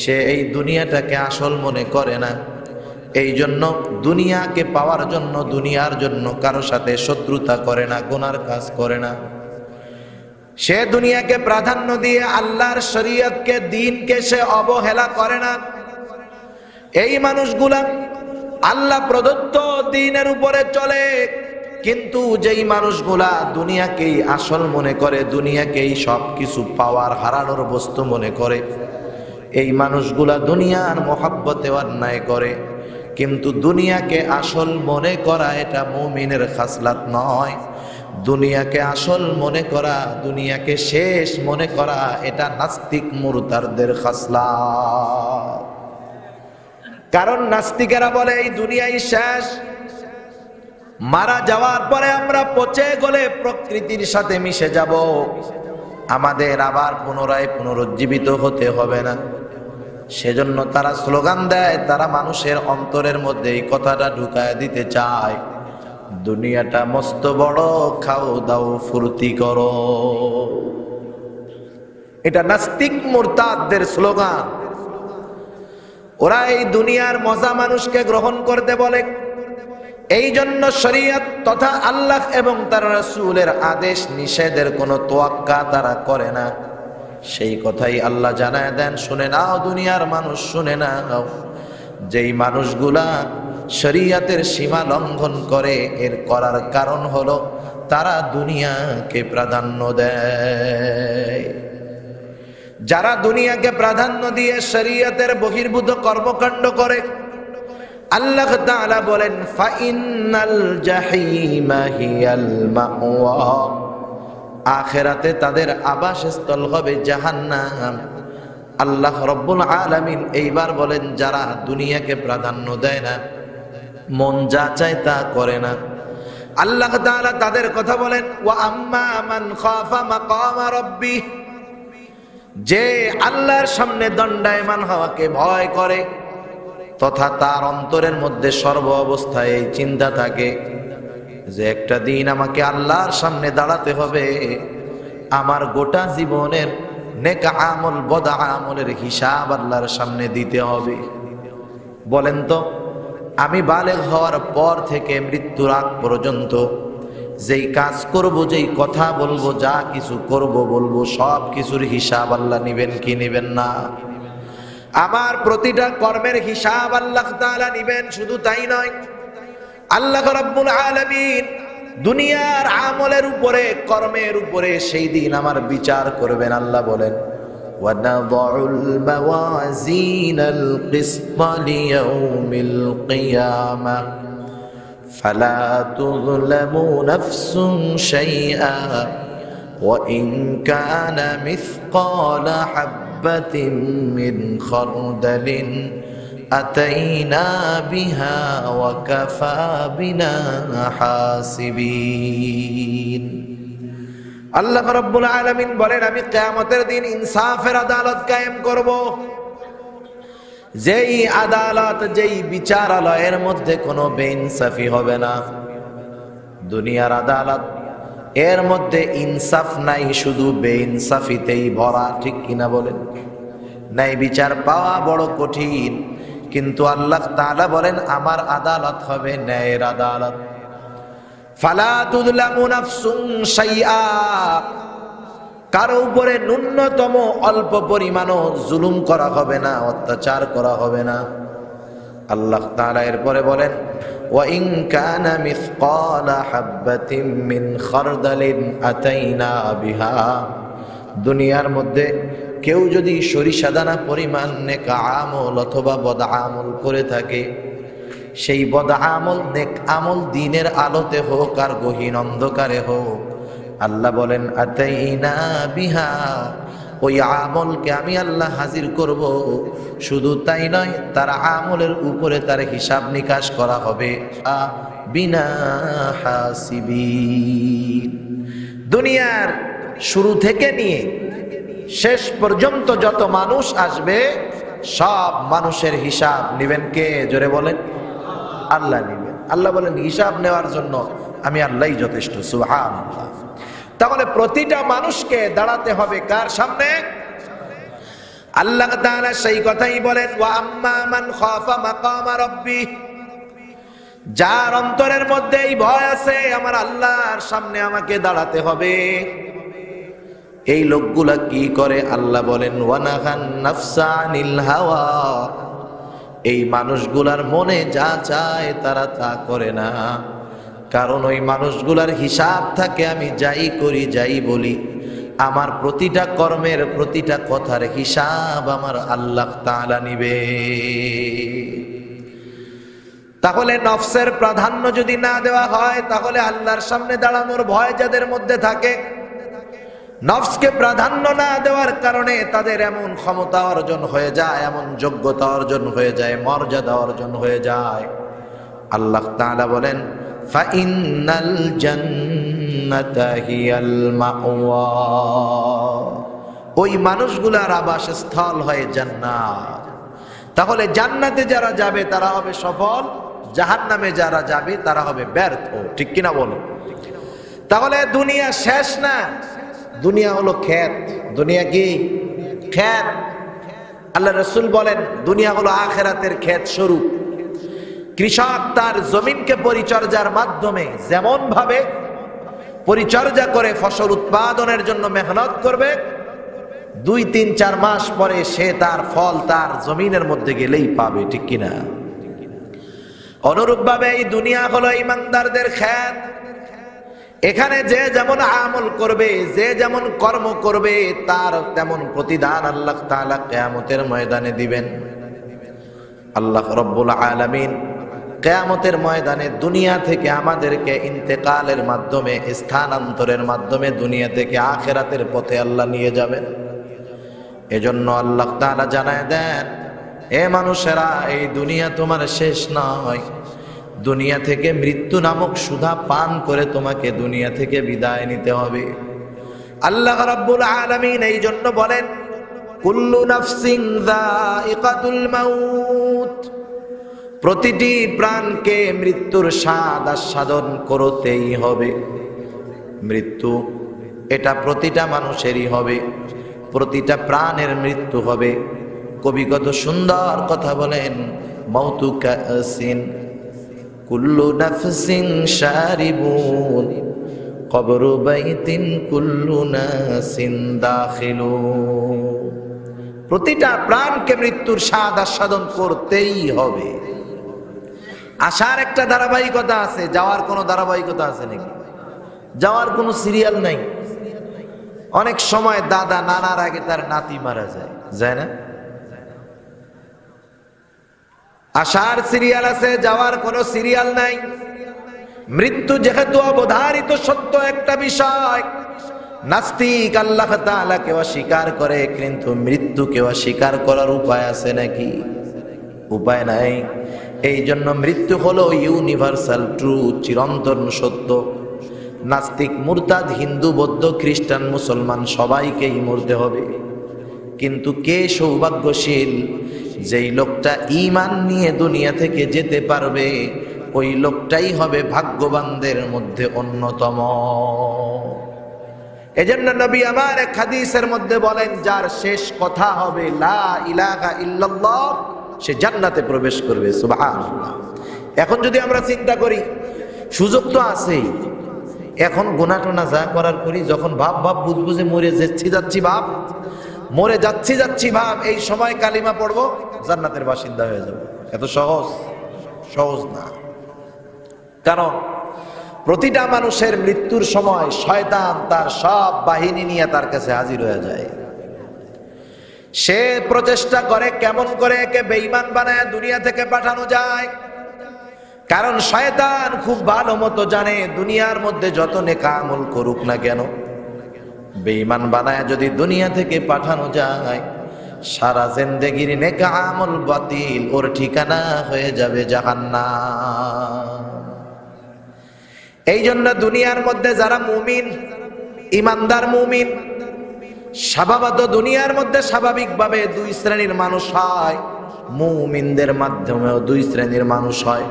সে এই দুনিয়াটাকে আসল মনে করে না, এই জন্য দুনিয়াকে পাওয়ার জন্য, দুনিয়ার জন্য কারো সাথে শত্রুতা করে না, গুনার কাজ করে না। সে দুনিয়াকে প্রাধান্য দিয়ে আল্লাহর শরীয়তকে, দ্বীনকে সে অবহেলা করে না। এই মানুষগুলা আল্লাহ প্রদত্ত দ্বীনের উপরে চলে, কিন্তু যেই মানুষগুলা দুনিয়াকেই আসল মনে করে, দুনিয়াকেই সব কিছু পাওয়ার হারানোর বস্তু মনে করে, এই মানুষগুলা দুনিয়ার মহব্বতে অন্যায় করে, কিন্তু দুনিয়াকে আসল মনে করা এটা মুমিনের খাসলাত নয়। দুনিয়াকে আসল মনে করা, দুনিয়াকে শেষ মনে করা এটা নাস্তিক মুরতাদদের খাসলাত। কারণ নাস্তিকেরা বলে এই দুনিয়াই শেষ, মারা যাওয়ার পরে আমরা পচে গলে প্রকৃতির সাথে মিশে যাব, আমাদের আবার পুনরায় পুনরুজ্জীবিত হতে হবে না। সেজন্য তারা স্লোগান দেয়, তারা মানুষের অন্তরের মধ্যে এই কথাটা ঢুকায় দিতে চায়, দুনিয়াটা মস্ত বড়, খাও দাও ফুর্তি করো। এটা নাস্তিক মুরতাদদের স্লোগান। ওরা এই দুনিয়ার মজা মানুষকে গ্রহণ করতে বলে। এই জন্য শরীয়ত তথা আল্লাহ এবং তার রাসূলের আদেশ নিষেধের কোনো তোয়াক্কা তারা করে না। সেই কথাই আল্লাহ জানায় দেন, শুনে নাও দুনিয়ার মানুষ, শুনে নাও, যেই মানুষগুলা শরীয়তের সীমা লঙ্ঘন করে, এর করার কারণ হলো তারা দুনিয়াকে প্রাধান্য দেয়। যারা দুনিয়াকে প্রাধান্য দিয়ে শরীয়তের বহির্ভূত কর্মকাণ্ড করে, আল্লাহ তাআলা বলেন ফাইনাল জাহিমা হিয়াল মাওয়া, আখিরাতে তাদের আবাসস্থল হবে জাহান্নাম। আল্লাহ রাব্বুল আলামিন এইবার বলেন, যারা দুনিয়াকে প্রাধান্য দেয় না, মন যা চায় তা করে না, আল্লাহ তাআলা তাদের কথা বলেন ওয়া আম্মা মান খাফা মাকাম রাব্বিহ, যে আল্লাহর সামনে দণ্ডায়মান হওয়াকে ভয় করে তথা তার অন্তরের মধ্যে সর্ব অবস্থায় এই চিন্তা থাকে যে একটা দিন আমাকে আল্লাহর সামনে দাঁড়াতে হবে, আমার গোটা জীবনের নেক আমল বদ আমলের হিসাব আল্লাহর সামনে দিতে হবে। বলেন তো, আমি বালেগ হওয়ার পর থেকে মৃত্যুর আগ পর্যন্ত যেই কাজ করব, যেই কথা বলবো, যা কিছু করব বলবো, সব কিছুর হিসাব আল্লাহ নিবেন কি নিবেন না? আমার প্রতিটা কর্মের হিসাব আল্লাহ তাআলা নিবেন। শুধু তাই নয়, আল্লাহ রাব্বুল আলামিন দুনিয়ার আমলের উপরে, কর্মের উপরে সেই দিন আমার বিচার করবেন। আল্লাহ বলেন ওয়ানাযউল মাওয়াজিনাল কিসতা লিয়াউমিল কিয়ামাহ ফালা তুযলামু নাফসুন শাইআ ওয়া ইন কানা মিসকালা হাববাতিন মিন খারদালিন আতাইনা বিহা ওয়া কাফা বিনা হাসিবিন। আল্লাহ রাব্বুল আলামিন বলেন, আমি কিয়ামতের দিন ইনসাফের আদালত কায়েম করব, যেই আদালত, যেই বিচারালয়ের মধ্যে কোনো বেইনসাফি হবে না। দুনিয়ার আদালত, এর মধ্যে ইনসাফ নাই, শুধু বেইনসাফিতেই ভরা। ঠিক কিনা বলেন? ন্যায় বিচার পাওয়া বড় কঠিন, কিন্তু আল্লাহ তাআলা বলেন আমার আদালত হবে ন্যায়ের আদালত। ফালা তুযলামু নাফসুন শাইআ, কারো উপরে ন্যূনতম অল্প পরিমাণও জুলুম করা হবে না, অত্যাচার করা হবে না। আল্লাহ তাআলা এরপরে বলেন ওয়া ইন কানা মিসকালা হাববাতিন মিন খারদালিন আতাইনা বিহা, দুনিয়ার মধ্যে কেউ যদি সরিষা দানা পরিমাণ নেক আমল অথবা বদ আমল করে থাকে, সেই বদ আমল, নেক আমল দিনের আলোতে হোক আর গহীন অন্ধকারে হোক, আল্লাহ বলেন আতাইনা বিহা, ওই আমলকে আমি আল্লাহ হাজির করব। শুধু তাই নয়, তার আমলের উপরে তার হিসাব নিকাশ করা হবে বিনা হাসিবিন। দুনিয়ার শুরু থেকে নিয়ে শেষ পর্যন্ত যত মানুষ আসবে, সব মানুষের হিসাব নেবেন কে? জোরে বলেন, আল্লাহ নেবেন। আল্লাহ বলেন হিসাব নেওয়ার জন্য আমি আল্লাহই যথেষ্ট। সুবহানাল্লাহ। তাহলে প্রতিটা মানুষকে দাঁড়াতে হবে কার সামনে? আল্লাহ তাআলা সেই কথাই বলেন ওয়া আম্মা মান খাফা মাকাম রাব্বি, যার অন্তরের মধ্যে এই ভয় আছে আমার আল্লাহর সামনে আমাকে দাঁড়াতে হবে, এই লোকগুলা কি করে? আল্লাহ বলেন ওয়ানাহান নাফসা আনিল হাওয়া, এই মানুষগুলার মনে যা চায় তারা তা করে না। কারণ ওই মানুষগুলার হিসাব থাকে আমি যাই করি, যাই বলি, আমার প্রতিটা কর্মের প্রতিটা কথার হিসাব আমার আল্লাহ তাআলা নিবে। তাহলে নফসের প্রাধান্য যদি না দেওয়া হয়, তাহলে আল্লাহর সামনে দাঁড়ানোর ভয় যাদের মধ্যে থাকে, নফসকে প্রাধান্য না দেওয়ার কারণে তাদের এমন ক্ষমতা অর্জন হয়ে যায়, এমন যোগ্যতা অর্জন হয়ে যায়, মর্যাদা অর্জন হয়ে যায়। আল্লাহ তাআলা বলেন, ফাইন্নাল জান্নাতা হিয়াল মাওয়া, ওই মানুষগুলার আবাসস্থল হয় জান্নাত। তাহলে জান্নাতে যারা যাবে তারা হবে সফল, জাহান্নামে যারা যাবে তারা হবে ব্যর্থ। ঠিক কিনা বলো? তাহলে দুনিয়া শেষ না, দুনিয়া হলো ক্ষেত। দুনিয়া কি? ক্ষেত। আল্লাহ রাসূল বলেন দুনিয়া হলো আখিরাতের ক্ষেত স্বরূপ। কৃষক তার জমিনকে পরিচর্যার মাধ্যমে যেমন ভাবে পরিচর্যা করে ফসল উৎপাদনের জন্য মেহনত করবে, 2, 3, 4 মাস পরে সে তার ফল তার জমিনের মধ্যে গেলেই পাবে। ঠিক কিনা? অনুরূপভাবে এই দুনিয়া হলো ঈমানদারদের ক্ষেত। এখানে যে যেমন আমল করবে, যে যেমন কর্ম করবে, তার তেমন প্রতিদান আল্লাহ তাআলা কিয়ামতের ময়দানে দিবেন। আল্লাহ রাব্বুল আলামিন কিয়ামতের ময়দানে দুনিয়া থেকে আমাদেরকে ইন্তেকালের মাধ্যমে, স্থানান্তরের মাধ্যমে দুনিয়া থেকে আখিরাতের পথে আল্লাহ নিয়ে যাবেন। এজন্য আল্লাহ তাআলা জানায় দেন, এ মানুষেরা, এই দুনিয়া তোমার শেষ নয়। দুনিয়া থেকে মৃত্যু নামক সুধা পান করে তোমাকে দুনিয়া থেকে বিদায় নিতে হবে। আল্লাহ রাব্বুল আলামিন এই জন্য বলেন, কুল্লু নাফসিন যায়িকাতুল মাউত, প্রতিটি প্রাণকে মৃত্যুর স্বাদ আস্বাদন করতেই হবে। মৃত্যু এটা প্রতিটা মানুষেরই হবে, প্রতিটা প্রাণের মৃত্যু হবে। কবি কত সুন্দর কথা বলেন, মাউতু কাসিন কুল্লু নাফসিন শারিবুন কবরু বাইতিন কুল্লু নাসিন দাখিলুন। প্রতিটা প্রাণকে মৃত্যুর স্বাদ আস্বাদন করতেই হবে। আসার একটা ধারাবাহিকতা আছে, যাওয়ার কোনো ধারাবাহিকতা আছে নাকি? যাওয়ার কোনো সিরিয়াল নাই। অনেক সময় দাদা নানার আগে তার নাতি মারা যায়, যায় না? আসার সিরিয়াল আছে, যাওয়ার কোনো সিরিয়াল নাই। মৃত্যু যেহেতু অবধারিত সত্য একটা বিষয়, নাস্তিক আল্লাহ তাআলাকে অস্বীকার করে, কিন্তু মৃত্যুকে অস্বীকার করার উপায় আছে নাকি? উপায় নাই। এই জন্য মৃত্যু হলো ইউনিভার্সাল ট্রুথ, চিরন্তন সত্য। নাস্তিক, মুরতাদ, হিন্দু, বৌদ্ধ, খ্রিস্টান, মুসলমান সবাইকেই মরতে হবে। কিন্তু কে সৌভাগ্যশীল? যেই লোকটা ঈমান নিয়ে দুনিয়া থেকে যেতে পারবে, ওই লোকটাই হবে ভাগ্যবানদের মধ্যে অন্যতম। এজন্য নবী আমার এক হাদিসের মধ্যে বলেন, যার শেষ কথা হবে লা ইলাহা ইল্লাল্লাহ, সে জান্নাতে প্রবেশ করবে। সুবহানাল্লাহ। এখন যদি আমরা চিন্তা করি, সুযোগ তো আছেই। এখন গুনাহ টোনা যা করার করি, যখন ভাব বুঝবো যে মরে যাচ্ছি ভাব, মরে যাচ্ছি ভাব, এই সময় কালিমা পড়বো, জান্নাতের বাসিন্দা হয়ে যাব। এত সহজ না। কারণ প্রতিটা মানুষের মৃত্যুর সময় শয়তান তার সব বাহিনী নিয়ে তার কাছে হাজির হয়ে যায়। সে প্রচেষ্টা করে কেমন করে একে বেঈমান বানায় দুনিয়া থেকে পাঠানো যায়। কারণ শয়তান খুব ভালো মতো জানে, দুনিয়ার মধ্যে যত নেক আমল করুক না কেন, বেঈমান বানায় যদি দুনিয়া থেকে পাঠানো যায়, সারা জিন্দেগির নেক আমল বাতিল, ওর ঠিকানা হয়ে যাবে জাহান্নাম। এই জন্য দুনিয়ার মধ্যে যারা মুমিন, ইমানদার মুমিন, স্বভাবত দুনিয়ার মধ্যে স্বাভাবিকভাবে 2 শ্রেণীর মানুষ হয়। মুমিনদের মাধ্যমেও 2 শ্রেণীর মানুষ হয়।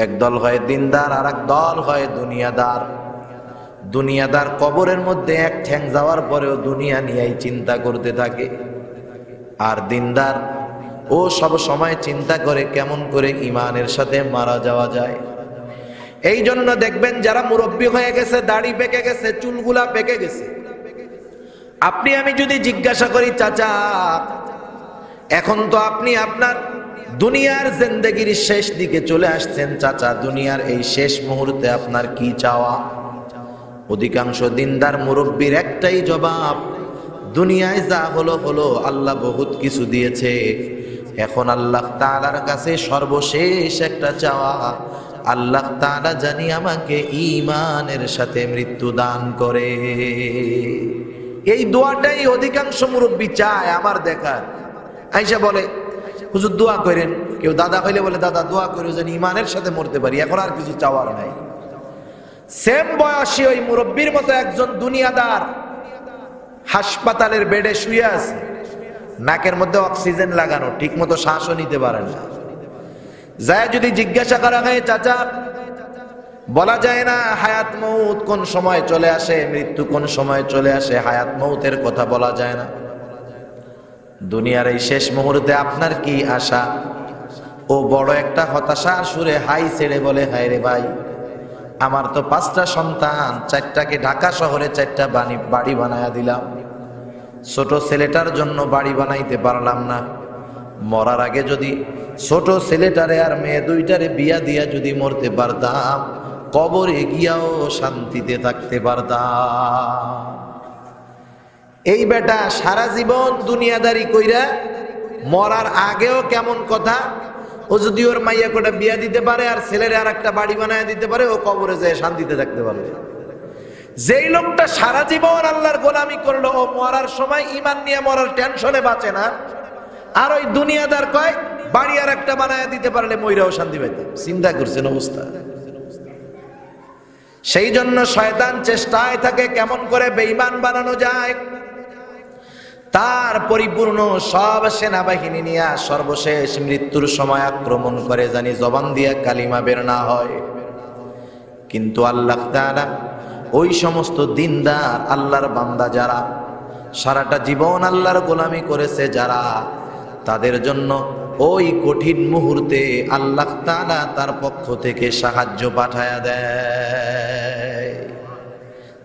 একদল হয় দিনদার, আর এক দল হয় দুনিয়াদার। দুনিয়াদার কবরের মধ্যে এক ঠ্যাং যাওয়ার পরেও দুনিয়া নিয়েই চিন্তা করতে থাকে। আর দিনদার ও সব সময় চিন্তা করে কেমন করে ঈমানের সাথে মারা যাওয়া যায়। এই জন্য দেখবেন যারা মুরব্বী হয়ে গেছে, দাড়ি পেকে গেছে, চুলগুলা পেকে গেছে, আপনি আমি যদি জিজ্ঞাসা করি, চাচা এখন তো আপনি আপনার দুনিয়ার জিন্দেগির শেষ দিকে চলে আসছেন, চাচা দুনিয়ার এই শেষ মুহূর্তে আপনার কি চাওয়া? অধিকাংশ দিনদার মুরব্বীর একটাই জবাব, দুনিয়ায় যা হলো হলো, আল্লাহ বহুত কিছু দিয়েছে, এখন আল্লাহ তাআলার কাছে সর্বশেষ একটা চাওয়া, আল্লাহ তাআলা জানি আমাকে ঈমানের সাথে মৃত্যু দান করে। এই দোয়াটাই অধিকাংশ মুরব্বী চায় আমার দেখার। আয়েশা বলে, হুজুর দোয়া করেন। কেউ দাদা হইলে বলে, দাদা দোয়া করে যেন ঈমানের সাথে মরতে পারি, এখন আর কিছু চাওয়ার নাই। সেম বয়সী ওই মুরব্বীর মতো একজন দুনিয়াদার হাসপাতালের বেডে শুয়ে আছে, নাকের মধ্যে অক্সিজেন লাগানো, ঠিক মতো শ্বাসও নিতে পারে না। যায় যদি জিজ্ঞাসা করা হয়, চাচা বলা যায় না হায়াত মৌত কোন সময় চলে আসে, মৃত্যু কোন সময় চলে আসে, হায়াত মৌতের কথা বলা যায় না। দুনিয়ার এই শেষ মুহূর্তে আপনার কি আশা? ও বড় একটা হতাশার সুরে হাই ছেড়ে বলে, হায় রে ভাই, আমার তো 5টা সন্তান, 4টাকে ঢাকা শহরে 4টা বাড়ি বানায়া দিলাম, ছোট ছেলেটার জন্য বাড়ি বানাইতে পারলাম না। মরার আগে যদি ছোট ছেলেটারে আর মেয়ে 2টারে বিয়া দিয়া যদি মরতে পারতাম, কবরে গিয়াও শান্তিতে থাকতে পারতাম। এই বেটা সারা জীবন দুনিয়াদারি কইরা মরার আগেও কেমন কথা, ও যদি ওর মাইয়া কোটা বিয়া দিতে পারে আর ছেলের আর একটা বাড়ি বানায় দিতে পারে, ও কবরে যায় শান্তিতে থাকতে পারবে। যেই লোকটা সারা জীবন আল্লাহর গোলামি করলো, ও মরার সময় ঈমান নিয়ে মরার টেনশনে বাঁচে না। আর ওই দুনিয়াদার কয় বাড়ি আর একটা বানায় দিতে পারলে মইরাও শান্তি পাইতে। চিন্তা করছেন অবস্থা? সেই জন্য শয়তান চেষ্টায় থাকে কেমন করে বেঈমান বানানো যায়। তার পরিপূর্ণ সব সেনাবাহিনী নিয়ে সর্বশেষ মৃত্যুর সময় আক্রমণ করে, জানি জবান দিয়ে কালিমা বের না হয়। কিন্তু আল্লাহ তাআলা ওই সমস্ত দিনদার আল্লাহর বান্দা যারা সারাটা জীবন আল্লাহর গোলামি করেছে, যারা তাদের জন্য ওই কঠিন মুহূর্তে আল্লাহ তাআলা তার পক্ষ থেকে সাহায্য পাঠায়া দেয়।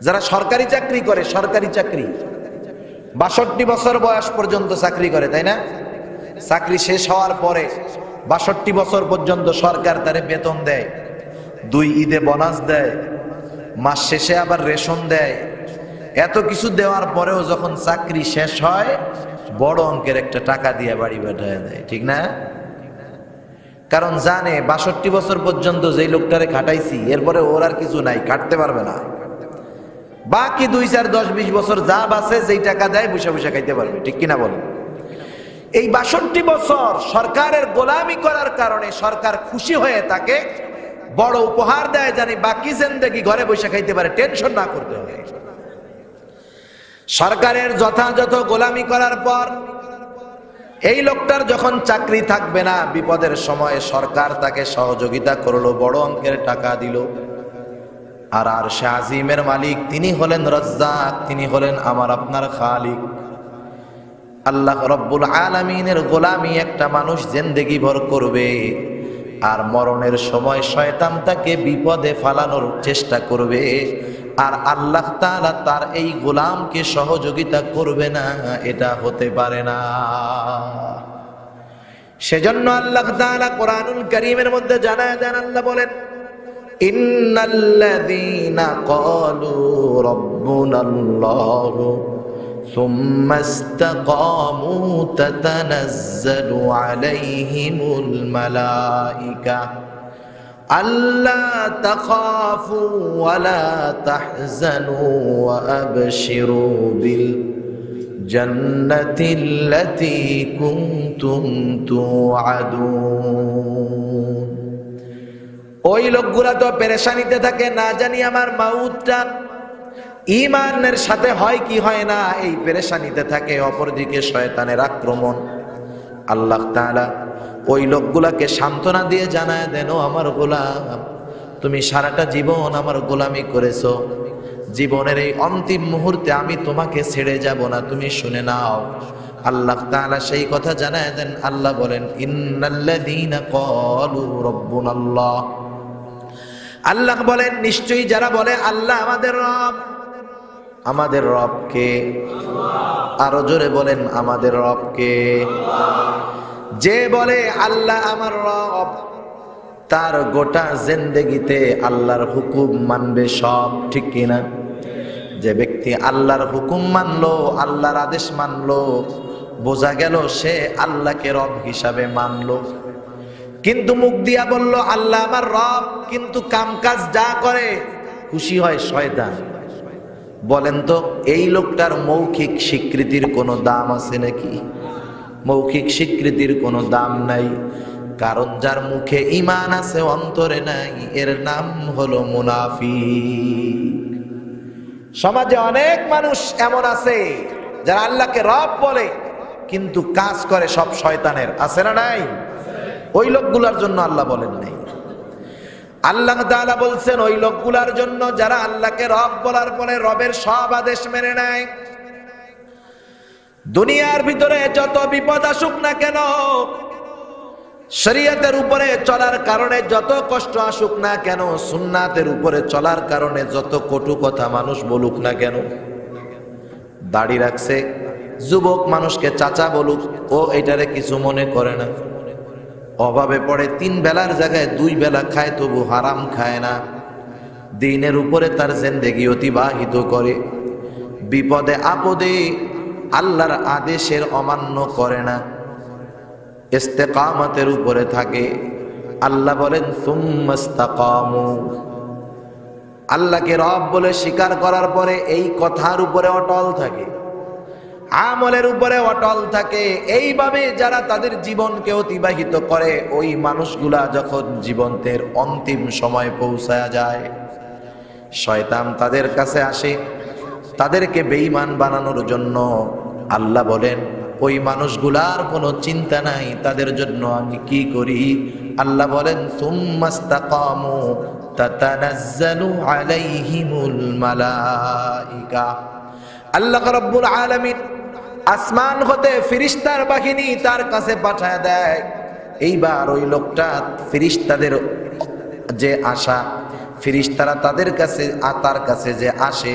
যারা সরকারি চাকরি করে, সরকারি চাকরি 62 বছর বয়স পর্যন্ত চাকরি করে, তাই না? চাকরি শেষ হওয়ার পরে 62 বছর পর্যন্ত সরকার তারে বেতন দেয়, 2 ঈদে বোনাস দেয়, মাস শেষে আবার রেশন দেয়। এত কিছু দেওয়ার পরেও যখন চাকরি শেষ হয়, বড় অঙ্কের একটা টাকা দিয়ে বাড়ি পাঠায় দেয়, ঠিক না? কারণ জানে 62 বছর পর্যন্ত যেই লোকটারে খাটাইছি, এরপরে ওর আর কিছু নাই, কাটতে পারবে না। বাকি 2, 4, 10, 20 বছর যা বাঁচে, যেই টাকা দেয় বসে বসে খাইতে পারবে, ঠিক কিনা বলেন? এই 62 বছর সরকারের গোলামি করার কারণে সরকার খুশি হয়ে তাকে বড় উপহার দেয়, জানি বাকি জিন্দেগি ঘরে বসে খাইতে পারে, টেনশন না করতে হয়। সরকারের যথাযথ গোলামি করার পর এই লোকটার যখন চাকরি থাকবে না, বিপদের সময় সরকার তাকে সহযোগিতা করলো, বড় অঙ্কের টাকা দিল। আর আরশে আজিমের মালিক তিনি হলেন রাজ্জাক, তিনি হলেন আমার আপনার খালিক। আল্লাহ রব্বুল আলামিনের গোলামি একটা মানুষ জিন্দেগি ভর করবে, আর মরণের সময় শয়তান তাকে বিপদে ফালানোর চেষ্টা করবে, আর আল্লাহ তাআলা তার এই গোলামকে সহযোগিতা করবে না, এটা হতে পারে না। সেজন্য আল্লাহ তাআলা কোরআনুল কারীমের মধ্যে জানায় দেন, আল্লাহ বলেন, ইন্নাল্লাযীনা ক্বালু রাব্বুনাল্লাহু সুম্মা ইসতাকামু তাতানাজ্জালু আলাইহিমুল মালায়েকা আল্লা তাখাফু ওয়া লা তাহজানু ওয়া আবশিরু বিল জান্নাতিল্লাতী কুনতুম তুআদুন। ওই লোকগুলা তো পেরেশানিতে থাকে, না জানি আমার মাউতটা ঈমানের সাথে হয় কি হয় না, এই পেরেশানিতে থাকে। অপরদিকে শয়তানের আক্রমণ। আল্লাহ তাআলা ওই লোকগুলাকে সান্ত্বনা দিয়ে জানায় দেন, ও আমার গোলাম, তুমি সারাটা জীবন আমার গোলামি করেছো, জীবনের এই অন্তিম মুহূর্তে আমি তোমাকে ছেড়ে যাব না, তুমি শুনে নাও। আল্লাহ তাআলা সেই কথা জানায় দেন। আল্লাহ বলেন, ইন্নাল্লাযীনা ক্বালু রাব্বুনাল্লাহ, আল্লাহ বলেন নিশ্চয়ই যারা বলে আল্লাহ আমাদের রব। আমাদের রব কে? আরো জোরে বলেন, আমাদের রব কে? যে বলে আল্লাহ আমার রব, তার গোটা জিন্দেগিতে আল্লাহর হুকুম মানবে সব, ঠিক কিনা? যে ব্যক্তি আল্লাহর হুকুম মানলো, আল্লাহর আদেশ মানলো, বোঝা গেল সে আল্লাহকে রব হিসাবে মানলো। কিন্তু মুখ দিয়া বলল আল্লাহ আমার রব, কিন্তু কামকাজ যা করে খুশি হয় শয়তান। বলেন তো এই লোকটার মৌখিক স্বীকৃতির কোনো দাম আছে নাকি? মৌখিক স্বীকৃতির কোনো দাম নাই। কারণ যার মুখে ঈমান আছে অন্তরে নাই, এর নাম হলো মুনাফিক। সমাজে অনেক মানুষ এমন আছে যারা আল্লাহকে রব বলে কিন্তু কাজ করে সব শয়তানের। আছে না নাই? ওই লোকগুলার জন্য আল্লাহ বলেন নাই। আল্লাহ তাআলা বলছেন ওই লোকগুলার জন্য যারা আল্লাহকে রব বলার পরে রবের সব আদেশ মেনে নেয়। দুনিয়ার ভিতরে যত বিপদ আসুক না কেন, শরীয়তের উপরে চলার কারণে যত কষ্ট আসুক না কেন, সুন্নাতের উপরে চলার কারণে যত কটু কথা মানুষ বলুক না কেন, দাড়ি রাখছে যুবক মানুষকে চাচা বলুক, ও এটারে কিছু মনে করে না। অভাবে পড়ে 3 বেলার জায়গায় 2 বেলা খায়, তবু হারাম খায় না। দিনের উপরে তার জিন্দেগি অতিবাহিত করে। বিপদে আপদে আল্লাহর আদেশের অমান্য করে না, ইস্তেকামতের উপরে থাকে। আল্লাহ বলেন সুম্মাস্তাকামু, আল্লাহকে রব বলে স্বীকার করার পরে এই কথার উপরে অটল থাকে, আমলের উপরে অটল থাকে। এইভাবে যারা তাদের জীবনকে অতিবাহিত করে, ওই মানুষগুলা যখন জীবনের অন্তিম সময় পৌঁছায়া যায়, শয়তান তাদের কাছে আসে তাদেরকে বেঈমান বানানোর জন্য। আল্লাহ বলেন ওই মানুষগুলার কোনো চিন্তা নাই, তাদের জন্য আমি কি করি। আল্লাহ বলেন সুম্মাস্তাকামু তাতানাজ্জালু আলাইহিমুল মালাইকা। আল্লাহ রাব্বুল আলামিন আসমান হতে ফেরেশতার বাহিনী তার কাছে পাঠায় দেয়। এইবার ওই লোকটা ফেরেশতাদের যে আশা, ফেরেশতারা তাদের কাছে তার কাছে যে আসে,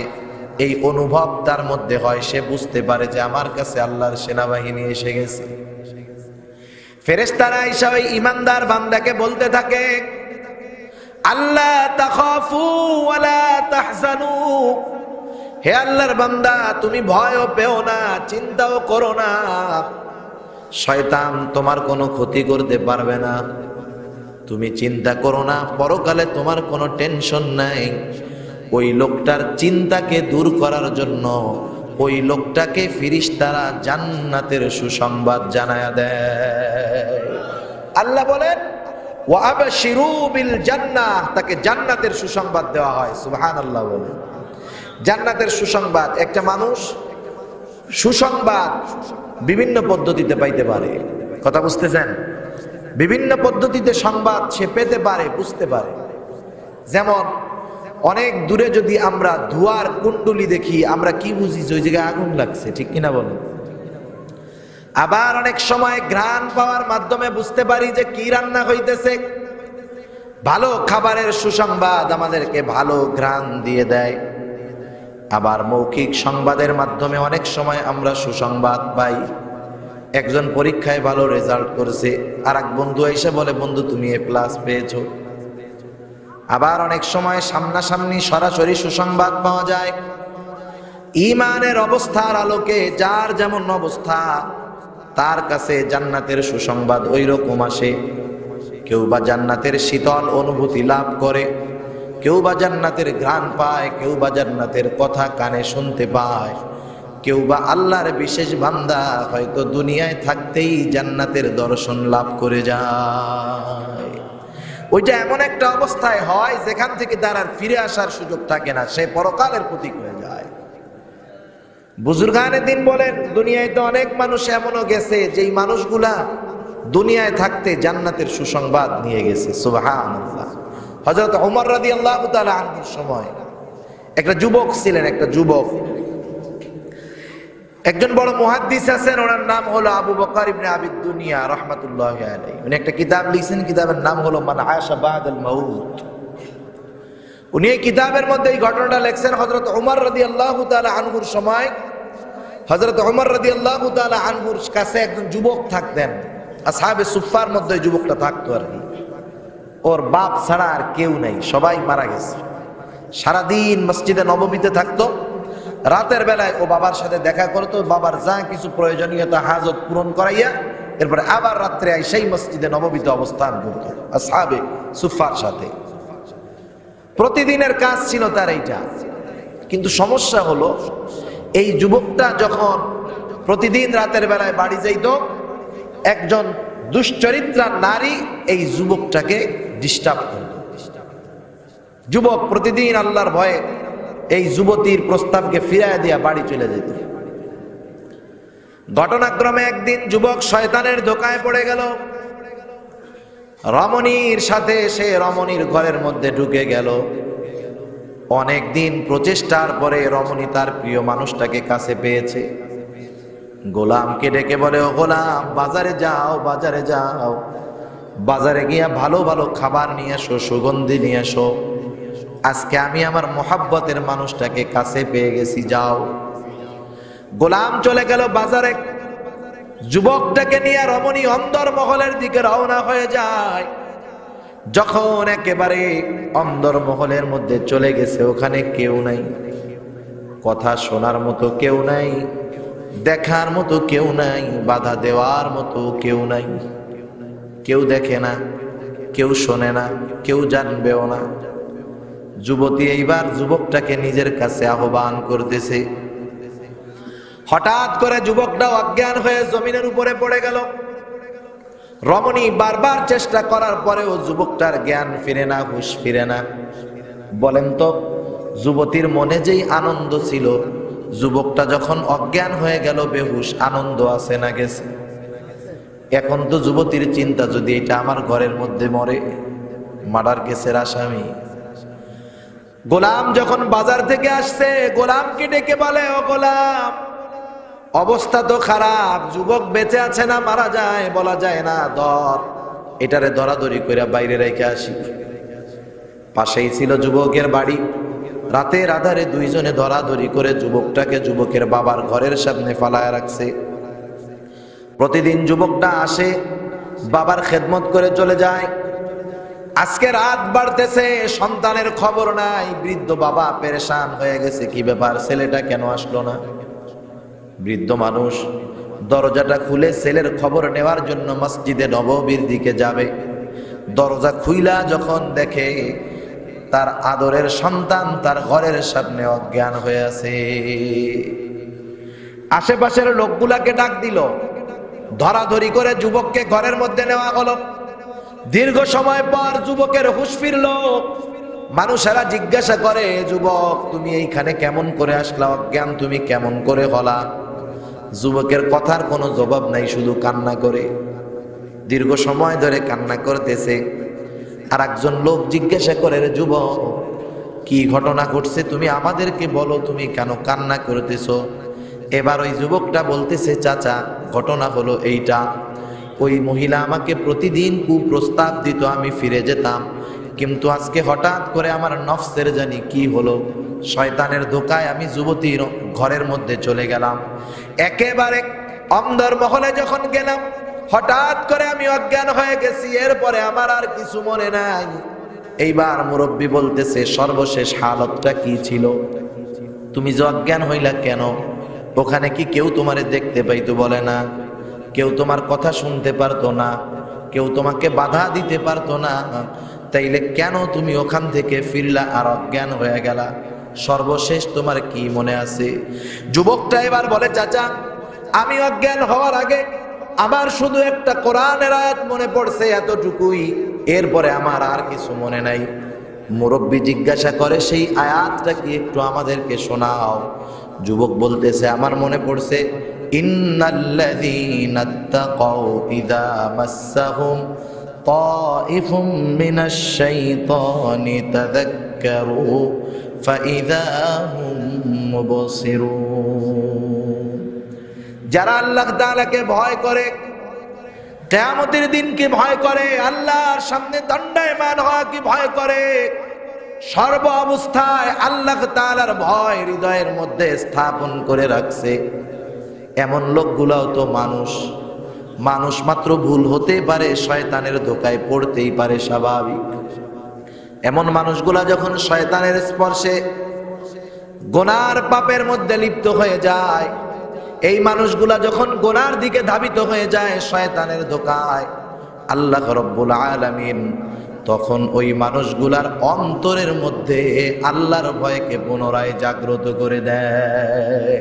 এই অনুভব তার মধ্যে হয়। সে বুঝতে পারে যে আমার কাছে আল্লাহর সেনাবাহিনী এসে গেছে। ফেরেশতারা এসে ওই ঈমানদার বান্দাকে বলতে থাকে আল্লাহ তাখাফু ওয়ালা তাহজানু, হে আল্লাহর বান্দা তুমি ভয়ও পেও না, চিন্তাও করো না, শয়তান তোমার কোনো ক্ষতি করতে পারবে না। তুমি চিন্তা করো না, পরকালে তোমার কোনো টেনশন নাই। ওই লোকটার চিন্তাকে দূর করার জন্য ওই লোকটাকে ফেরেশতারা জান্নাতের সুসংবাদ জানায়া দেয়। আল্লাহ বলেন ওয়া আবশিরু বিল জান্নাহ, তাকে জান্নাতের সুসংবাদ দেওয়া হয়। সুবহানাল্লাহ বলেন। জান্নাতের সুসংবাদ। একটা মানুষ সুসংবাদ বিভিন্ন পদ্ধতিতে পাইতে পারে। কথা বুঝতেছেন? বিভিন্ন পদ্ধতিতে সংবাদ সে পেতে পারে, বুঝতে পারে। যেমন অনেক দূরে যদি আমরা ধোঁয়ার কুণ্ডলি দেখি, আমরা কি বুঝি যে ওই জায়গায় আগুন লাগছে, ঠিক কিনা বলেন? আবার অনেক সময় ঘ্রাণ পাওয়ার মাধ্যমে বুঝতে পারি যে কি রান্না হইতেছে। ভালো খাবারের সুসংবাদ আমাদেরকে ভালো ঘ্রাণ দিয়ে দেয়। আবার মৌখিক সংবাদের মাধ্যমে অনেক সময় আমরা সুসংবাদ পাই। একজন পরীক্ষায় ভালো রেজাল্ট করেছে, আর এক বন্ধু এসে বলে বন্ধু তুমি A+ পেয়েছো। আবার অনেক সময় সামনাসামনি সরাসরি সুসংবাদ পাওয়া যায়। ঈমানের অবস্থার আলোকে যার যেমন অবস্থা, তার কাছে জান্নাতের সুসংবাদ ওই রকম আসে। কেউ বা জান্নাতের শীতল অনুভূতি লাভ করে, কেউ বা জান্নাতের ঘ্রাণ পায়, কেউ বা জান্নাতের কথা কানে শুনতে পায়, কেউ বা আল্লাহর বিশেষ বান্দা হয়তো দুনিয়ায় থাকতেই জান্নাতের দর্শন লাভ করে যায়। ওইটা এমন একটা অবস্থায় হয় যেখান থেকে তার আর ফিরে আসার সুযোগ থাকে না, সে পরকালের প্রতীক হয়ে যায়। বুজুর্গানে দিন বলেন দুনিয়ায় তো অনেক মানুষ এমনও গেছে যেই মানুষগুলা দুনিয়ায় থাকতে জান্নাতের সুসংবাদ নিয়ে গেছে। সুবহানাল্লাহ। হযরত ওমর রাদিয়াল্লাহু তাআলা আনহুর সময় একটা যুবক ছিলেন, একটা যুবক, একজন বড় মুহাদ্দিস আছেন, ওনার নাম হলো আবু বকর ইবনে আবিদ দুনিয়া রাহমাতুল্লাহি আলাইহি। উনি একটা কিতাব লিখছেন, কিতাবের নাম হলো মান আশা বাদাল মাউত। উনি এই কিতাবের মধ্যে এই ঘটনাটা লিখছেন। হযরত ওমর রাদিয়াল্লাহু তাআলা আনহুর সময় হযরত ওমর রাদিয়াল্লাহু তাআলা আনহুর কাছে একজন যুবক থাকতেন। আসহাবে সুফফার মধ্যে যুবকটা থাকতো আর কি। ওর বাপ ছাড়া আর কেউ নাই, সবাই মারা গেছে। সারাদিন মসজিদে নববীতে থাকতো, রাতের বেলায় ও বাবার সাথে দেখা করতো, বাবার যা কিছু প্রয়োজনীয়তা হাজত পূরণ করাইয়া এরপরে আবার রাত্রে সেই মসজিদে নববীতে অবস্থান করতো আসহাবে সুফার সাথে। প্রতিদিনের কাজ ছিল তার এইটা। কিন্তু সমস্যা হলো, এই যুবকটা যখন প্রতিদিন রাতের বেলায় বাড়ি যাইত, একজন দুশ্চরিত্রা নারী এই যুবকটাকে ডিস্টার্ব করত। যুবক প্রতিদিন আল্লাহর ভয়ে এই যুবতীর প্রস্তাবকে ফিরাইয়া দিয়া বাড়ি চলে যেত। ঘটনাক্রমে একদিন যুবক শয়তানের ধোঁকায় পড়ে গেল। রমণীর সাথে সে রমণীর ঘরের মধ্যে ঢুকে গেল। অনেকদিন প্রচেষ্টার পরে রমণী তার প্রিয় মানুষটাকে কাছে পেয়েছে। গোলামকে ডেকে বলে, ও গোলাম, বাজারে যাও, বাজারে যাও, বাজারে গিয়া ভালো ভালো খাবার নিয়ে আসো, সুগন্ধি নিয়ে আসো, আজকে আমি আমার মোহাব্বতের মানুষটাকে কাছে পেয়ে গেছি, যাও। গোলাম চলে গেল বাজারে। যুবকটাকে নিয়ে রমণী অন্দর মহলের দিকে রওনা হয়ে যায়। যখন একেবারে অন্দর মহলের মধ্যে চলে গেছে, ওখানে কেউ নাই, কথা শোনার মতো কেউ নাই, দেখার মতো কেউ নাই, বাধা দেওয়ার মতো কেউ নাই। কেউ দেখে না, কেউ শোনে না, কেউ জানবেও না। যুবতী এইবার যুবকটাকে নিজের কাছে আহ্বান করতেছে। হঠাৎ করে যুবকটা অজ্ঞান হয়ে জমিনের উপরে পড়ে গেল। রমণী বারবার চেষ্টা করার পরেও যুবকটার জ্ঞান ফিরে না, হুঁশ ফিরে না। বলেন তো, যুবতীর মনে যেই আনন্দ ছিল, যুবকটা যখন অজ্ঞান হয়ে গেল বেহুশ, আনন্দ আছে না গেছে? এখন তো যুবতীর চিন্তা, যদি এটা আমার ঘরের মধ্যে মরে, মার্ডার কেসের আসামি। গোলাম যখন বাজার থেকে আসছে, গোলামকে ডেকে বলে, ও গোলাম, অবস্থা তো খারাপ, যুবক বেঁচে আছে না মারা যায় বলা যায় না, ধর এটারে ধরাধরি করে বাইরে রেখে আসি। পাশেই ছিল যুবকের বাড়ি। রাতের আধারে দুইজনে ধরাধরি করে যুবকটাকে যুবকের বাবার ঘরের সামনে ফালায় রাখছে। প্রতিদিন যুবকটা আসে, বাবার খেদমত করে চলে যায়। আজকে রাত বাড়তেছে, সন্তানের খবর নাই। বৃদ্ধ বাবা পেরেশান হয়ে গেছে, কি ব্যাপার, ছেলেটা কেন আসলো না? বৃদ্ধ মানুষ দরজাটা খুলে ছেলের খবর নেওয়ার জন্য মসজিদে নববীর দিকে যাবে। দরজা খুইলা যখন দেখে তার আদরের সন্তান তার ঘরের সামনে অজ্ঞান হয়ে আছে। আশেপাশের লোকগুলাকে ডাক দিল, ধরাধরি করে যুবককে ঘরের মধ্যে নেওয়া হলো। দীর্ঘ সময় পর যুবকের হুঁশ ফিরল। মানুষেরা জিজ্ঞাসা করে, যুবক তুমি এইখানে কেমন করে আসলা, অজ্ঞান তুমি কেমন করে হলা? যুবকের কথার কোনো জবাব নাই, শুধু কান্না করে, দীর্ঘ সময় ধরে কান্না করতেছে। আর একজন লোক জিজ্ঞাসা করে, যুবক কি ঘটনা ঘটছে, তুমি আমাদেরকে বলো, তুমি কেন কান্না করতেছো? এবার ওই যুবকটা বলতেছে, চাচা ঘটনা হলো এইটা, ওই মহিলা আমাকে প্রতিদিন কুপ্রস্তাব দিত, আমি ফিরে যেতাম, কিন্তু আজকে হঠাৎ করে আমার নফসের জানি কি হলো, শয়তানের ধোকায় আমি যুবতীর ঘরের মধ্যে চলে গেলাম। একেবারে অন্দর মহলে যখন গেলাম, হঠাৎ করে আমি অজ্ঞান হয়ে গেছি, এরপরে আমার আর কিছু মনে নাই। এইবার মুরব্বী বলতেছে, সর্বশেষ হালতটা কি ছিল? তুমি যে অজ্ঞান হইলা কেন? ওখানে কি কেউ তোমারে দেখতে পাইতো? বলে না। কেউ তোমার কথা শুনতে পারতো না, কেউ তোমাকে বাধা দিতে পারতো না, তাইলে কেন তুমি ওখান থেকে ফিরলা আর অজ্ঞান হয়ে গেলা? সর্বশেষ তোমার কি মনে আছে? যুবকটা এবার বলে, চাচা আমি অজ্ঞান হওয়ার আগে আমার শুধু একটা কোরআনের আয়াত মনে পড়ছে, এতটুকুই, এরপরে আমার আর কিছু মনে নাই। মুরব্বী জিজ্ঞাসা করে, সেই আয়াতটা কি একটু আমাদেরকে শোনাও। যুবক বলতেছে, আমার মনে পড়ছে, ইন্নাল্লাযীনা তাকাউ ইযা মাসসাহুম তাইফুম মিনাশ শাইতানি তাযাক্কারু ফাইযা হুম মুবসিরুন। যারা আল্লাহ তাআলাকে ভয় করে, কিয়ামতের দিনকে ভয় করে, আল্লাহর সামনে দণ্ডায়মান হওয়া কি ভয় করে, সর্ব অবস্থায় আল্লাহ তাআলার ভয় হৃদয়ের মধ্যে স্থাপন করে রাখছে, এমন লোকগুলাও তো মানুষ। মানুষ মাত্র ভুল হতে পারে, শয়তানের ধোকায় পড়তেই পারে, স্বাভাবিক। এমন মানুষগুলা যখন শয়তানের স্পর্শে গুনার পাপের মধ্যে লিপ্ত হয়ে যায়। এই মানুষগুলা যখন গুনার দিকে ধাবিত হয়ে যায় শয়তানের ধোঁকায়, আল্লাহ রাব্বুল আলামিন তখন ওই মানুষগুলার অন্তরের মধ্যে আল্লাহর ভয়কে পুনরায় জাগ্রত করে দেয়।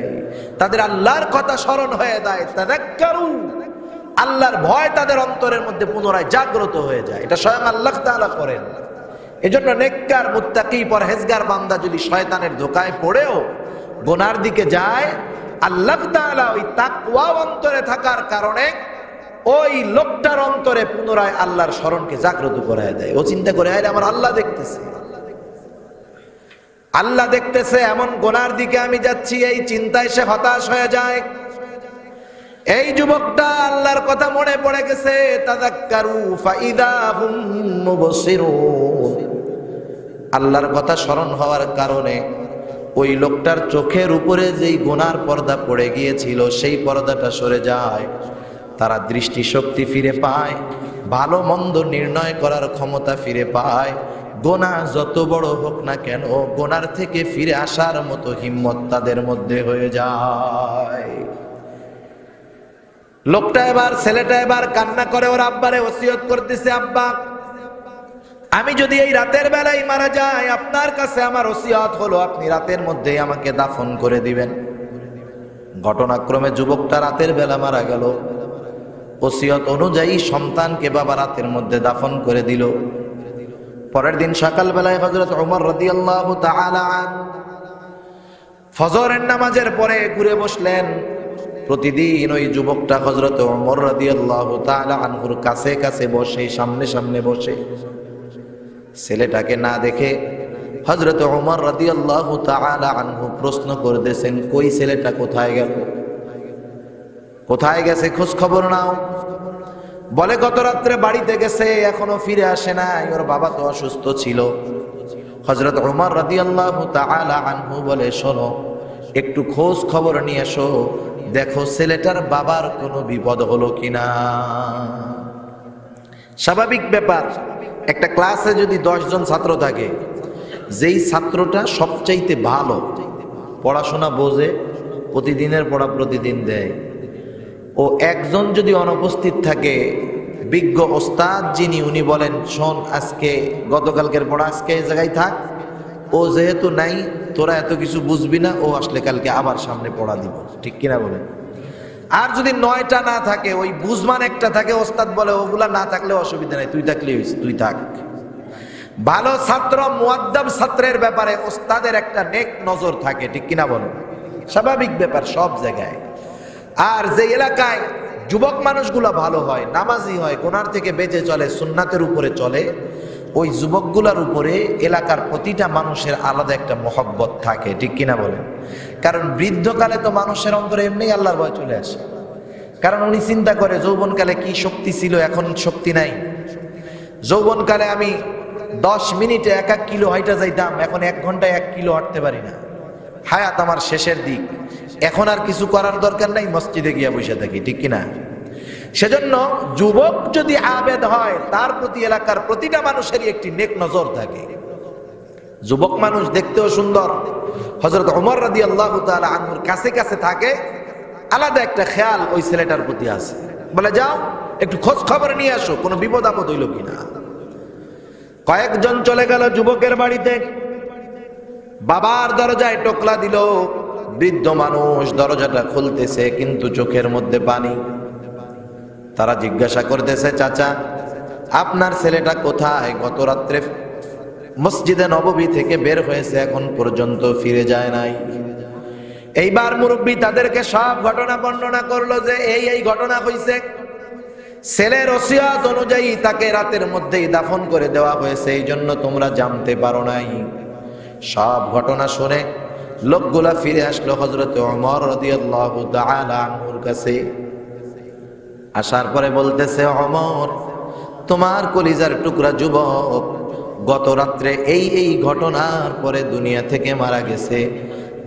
তাদের আল্লাহর কথা স্মরণ হয়ে যায়, তাযাক্কারু, আল্লাহর ভয় তাদের অন্তরের মধ্যে পুনরায় জাগ্রত হয়ে যায়। এটা স্বয়ং আল্লাহ তাআলা করেন। এজন্য নেককার মুত্তাকি পরহেজগার বান্দা যদি শয়তানের ধোঁকায় পড়েও গুনার দিকে যায়, আল্লাহ তাআলা ওই তাকওয়া অন্তরে থাকার কারণে ওই লোকটার অন্তরে পুনরায় আল্লাহর স্মরণকে জাগ্রত করায় দেয়। ও চিন্তা করে, আরে আমার আল্লাহ দেখতেছে, আল্লাহ দেখতেছে, এমন গুনার দিকে আমি যাচ্ছি, এই চিন্তায় সে হতাশ হয়ে যায়। এই যুবকটা আল্লাহর কথা মনে পড়ে গেছে, তাযাক্কারু ফাইদা হুম মুবসিরুন। আল্লাহর কথা স্মরণ হওয়ার কারণে ওই লোকটার চোখের উপরে যেই গুনার পর্দা পড়ে গিয়েছিল সেই পর্দাটা সরে যায়। তারা দৃষ্টিশক্তি ফিরে পায়, ভালো মন্দ নির্ণয় করার ক্ষমতা ফিরে পায়। গুনাহ যত বড় হোক না কেন, গুনার থেকে ফিরে আসার মতো হিম্মত তাদের মধ্যে হয়ে যায়। লোকটা এবার, ছেলেটা এবার কান্না করে ওর আব্বারে ওসিয়ত করতেছে, আব্বা আমি যদি এই রাতের বেলায় মারা যাই, আপনার কাছে আমার ওসিয়ত হলো আপনি রাতের মধ্যেই আমাকে দাফন করে দিবেন। ঘটনাক্রমে যুবকটা রাতের বেলা মারা গেল। ওসিয়ত অনুযায়ী সন্তানকে বাবা রাতের মধ্যে দাফন করে দিল। পরের দিন সকালবেলায় হযরত ওমর রাদিয়াল্লাহু তাআলা ফজরের নামাজের পরে ঘুরে বসলেন। প্রতিদিন ওই যুবকটা হযরত ওমর রাদিয়াল্লাহু তাআলা আনহুর কাছে কাছে বসে, সামনে সামনে বসে। ছেলেটাকে না দেখে হযরত ওমর রাদিয়াল্লাহু তাআলা আনহু প্রশ্ন করতেছেন, কই ছেলেটা কোথায় গেল, কোথায় গেছে, খোঁজ খবর নাও। বলে গত রাত্রে বাড়িতে গেছে, এখনো ফিরে আসে নাই, ওর বাবা তো অসুস্থ ছিল। হযরত ওমর রাদিয়াল্লাহু তাআলা আনহু বলে, শোনো একটু খোঁজ খবর নিয়ে এসো, দেখো ছেলেটার বাবার কোনো বিপদ হলো কিনা। স্বাভাবিক ব্যাপার, একটা ক্লাসে যদি 10 জন ছাত্র থাকে, যেই ছাত্রটা সবচাইতে ভালো পড়াশোনা বোঝে, প্রতিদিনের পড়া প্রতিদিন দেয়, ও একজন যদি অনুপস্থিত থাকে, বিজ্ঞ ওস্তাদ যিনি, উনি বলেন শোন আজকে গতকালকের পড়া আজকে এই জায়গায় থাক, ও যেহেতু নাই তোরা এত কিছু বুঝবি না, ও আসলে কালকে আবার সামনে পড়া দিব, ঠিক কিনা বলেন। আর যদি 9টা না থাকে, ওই বুঝমান একটা থাকে, ওস্তাদ বলে ওগুলা না থাকলে অসুবিধা নাই, তুই থাকলে তুই থাক। ভালো ছাত্র মুআদ্দাব ছাত্রের ব্যাপারে ওস্তাদের একটা নেক নজর থাকে, ঠিক কিনা বলেন। স্বাভাবিক ব্যাপার সব জায়গায়। আর যে এলাকায় যুবক মানুষগুলা ভালো হয়, নামাজি হয়, গুনার থেকে বেঁচে চলে, সুন্নাতের উপরে চলে, ওই যুবকগুলার উপরে এলাকার প্রতিটা মানুষের আলাদা একটা মহব্বত থাকে, ঠিক কিনা বলেন। কারণ বৃদ্ধকালে তো মানুষের অন্তরে এমনি আল্লাহর ভয় চলে আসে। কারণ উনি চিন্তা করে যৌবনকালে কি শক্তি ছিল, এখন শক্তি নাই। যৌবনকালে আমি 10 মিনিটে 1 কিলো হাইটা যাইতাম, এখন 1 ঘন্টায় 1 কিলো হাঁটতে পারি না। হায়াত আমার শেষের দিক, এখন আর কিছু করার দরকার নাই, মসজিদে গিয়া বসে থাকি, ঠিক কিনা। সেজন্য যুবক যদি আবেদ হয়, তার প্রতি এলাকার প্রতিটা মানুষেরই একটি নেক নজর থাকে। যুবক মানুষ দেখতেও সুন্দর, হযরত ওমর রাদিয়াল্লাহু তাআলা আনহুর কাছে কাছে থাকে, আলাদা একটা খেয়াল ওই ছেলেটার প্রতি আছে। বলে যাও একটু খোঁজ খবর নিয়ে আসো, কোনো বিপদ আপদ হইল কিনা। কয়েকজন চলে গেল যুবকের বাড়িতে, বাবার দরজায় টোকলা দিল। বৃদ্ধ মানুষ দরজাটা খুলতেছে, কিন্তু চোখের মধ্যে পানি। তারা জিজ্ঞাসা করতেছে, চাচা আপনার ছেলেটা কোথায়? গত রাত্রে মসজিদে নববী থেকে বের হয়েছে, এখন পর্যন্ত ফিরে যায় নাই। এইবার মুরব্বী তাদেরকে সব ঘটনা বর্ণনা করলো যে এই ঘটনা হয়েছে। ছেলের ওসিয়ত অনুযায়ী তাকে রাতের মধ্যেই দাফন করে দেওয়া হয়েছে, এই জন্য তোমরা জানতে পারো নাই। সব ঘটনা শুনে লোকগুলা ফিরে আসলো হযরত ওমর রাদিয়াল্লাহু তাআলা আনহুর কাছে। আসার পরে বলতেছে, ওমর তোমার কলিজার টুকরা যুবক গত রাত্রে এই ঘটনার পরে দুনিয়া থেকে মারা গেছে।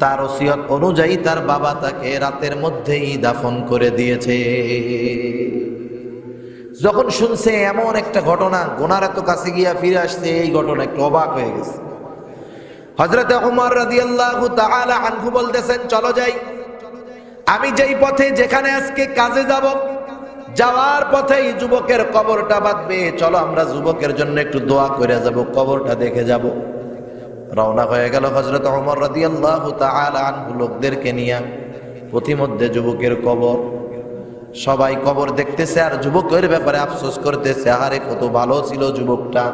তার ওসিয়ত অনুযায়ী তার বাবা তাকে রাতের মধ্যেই দাফন করে দিয়েছে। যখন শুনছে এমন একটা ঘটনা, গুনার এত কাছে গিয়া ফিরে আসছে, এই ঘটনা একটু অবাক হয়ে গেছে। হযরত ওমর রাদিয়াল্লাহু তাআলা আনহু বলতেছেন, চলো যাই, আমি যেই পথে যেখানে আজকে কাজে যাব, যাওয়ার পথেই যুবকের কবরটা বাঁধবে, চলো আমরা যুবকের জন্য একটু দোয়া করে যাব, কবরটা দেখে যাব। রওনা হয়ে গেল হযরত ওমর রাদিয়াল্লাহু তাআলা আনহু লোকদেরকে নিয়ে। পথিমধ্যে যুবকের কবর, সবাই কবর দেখতেছে আর যুবকের ব্যাপারে আফসোস করতেছে, আরে কত ভালো ছিল যুবকটা।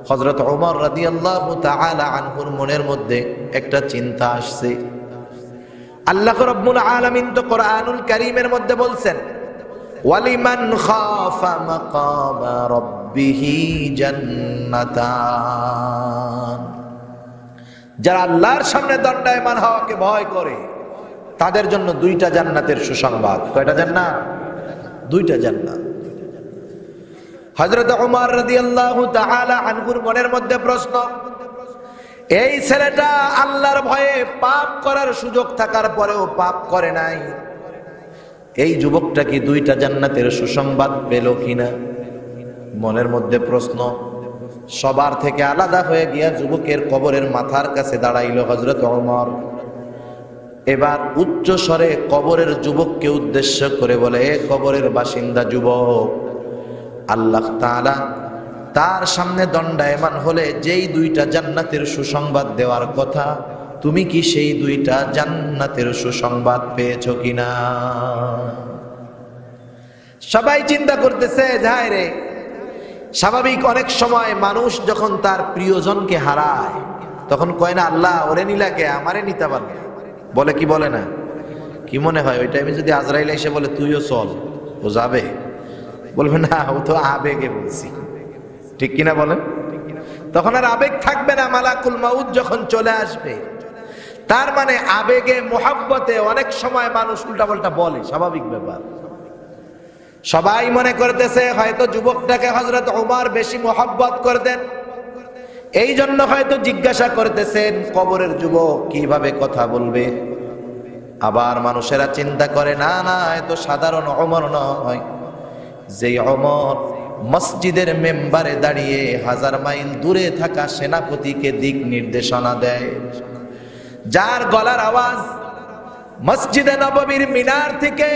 হযরত ওমর রাদিয়াল্লাহু তাআলা আনহুর মনের মধ্যে একটা চিন্তা আসছে। আল্লাহ রাব্বুল আলামিন তো কোরআনুল কারীমের মধ্যে বলছেন, ওয়ালিমান খাফা মাকামা রাব্বিহি জান্নাতান, যারা আল্লাহর সামনে দণ্ডায়মান হওয়াকে ভয় করে তাদের জন্য দুইটা জান্নাতের সুসংবাদ। কয়টা জান্নাত? দুইটা জান্নাত। হযরত ওমর রাদিয়াল্লাহু তাআলা আনহুর মনের মধ্যে প্রশ্ন, এই ছেলেটা আল্লাহর ভয়ে পাপ করার সুযোগ থাকার পরেও পাপ করে নাই, এই যুবকটা কি দুইটা জান্নাতের সুসংবাদ পেল কিনা? মনের মধ্যে প্রশ্ন। সবার থেকে আলাদা হয়ে গিয়া যুবকের কবরের মাথার কাছে দাঁড়াইল হযরত ওমর। এবার উচ্চ স্বরে কবরের যুবককে উদ্দেশ্য করে বলে, এ কবরের বাসিন্দা যুবক, আল্লাহ তাআলা তার সামনে দণ্ডায়মান হলে যেই দুইটা জান্নাতের সুসংবাদ দেওয়ার কথা, তুমি কি সেই দুইটা জান্নাতের সুসংবাদ পেয়েছো কিনা? সবাই চিন্তা করতেছে, যায় রে, স্বাভাবিক অনেক সময় মানুষ যখন তার প্রিয়জনকে হারায় তখন কয় না, আল্লাহ ওরে নিলাকে আমারে নিতে পারবে, বলে কি বলে না? কি মনে হয় ওই টাইমে যদি আজরাইল এসে বলে তুইও চল, ও যাবে? বলবে না, ও তো আবেগে বলছি, ঠিক কিনা বলেন? তখন আর আবেগ থাকবে না, মালাকুল মাউত যখন চলে আসবে। তার মানে আবেগে মোহাব্বতে অনেক সময় মানুষ উল্টাপাল্টা বলে, স্বাভাবিক ব্যাপার। সবাই মনে করতেছে হয়তো যুবকটাকে হযরত ওমর বেশি মোহাব্বত করতেন, এই জন্য হয়তো জিজ্ঞাসা করতেছেন কবরের যুবক কিভাবে কথা বলবে। আবার মানুষেরা চিন্তা করে, না না, এত সাধারণ ওমর নয়, যে ওমর মসজিদের মেম্বারে দাঁড়িয়ে 1000 মাইল দূরে থাকা সেনাপতিকে দিক নির্দেশনা দেয়, যার গলার আওয়াজ মসজিদে নববীর মিনার থেকে,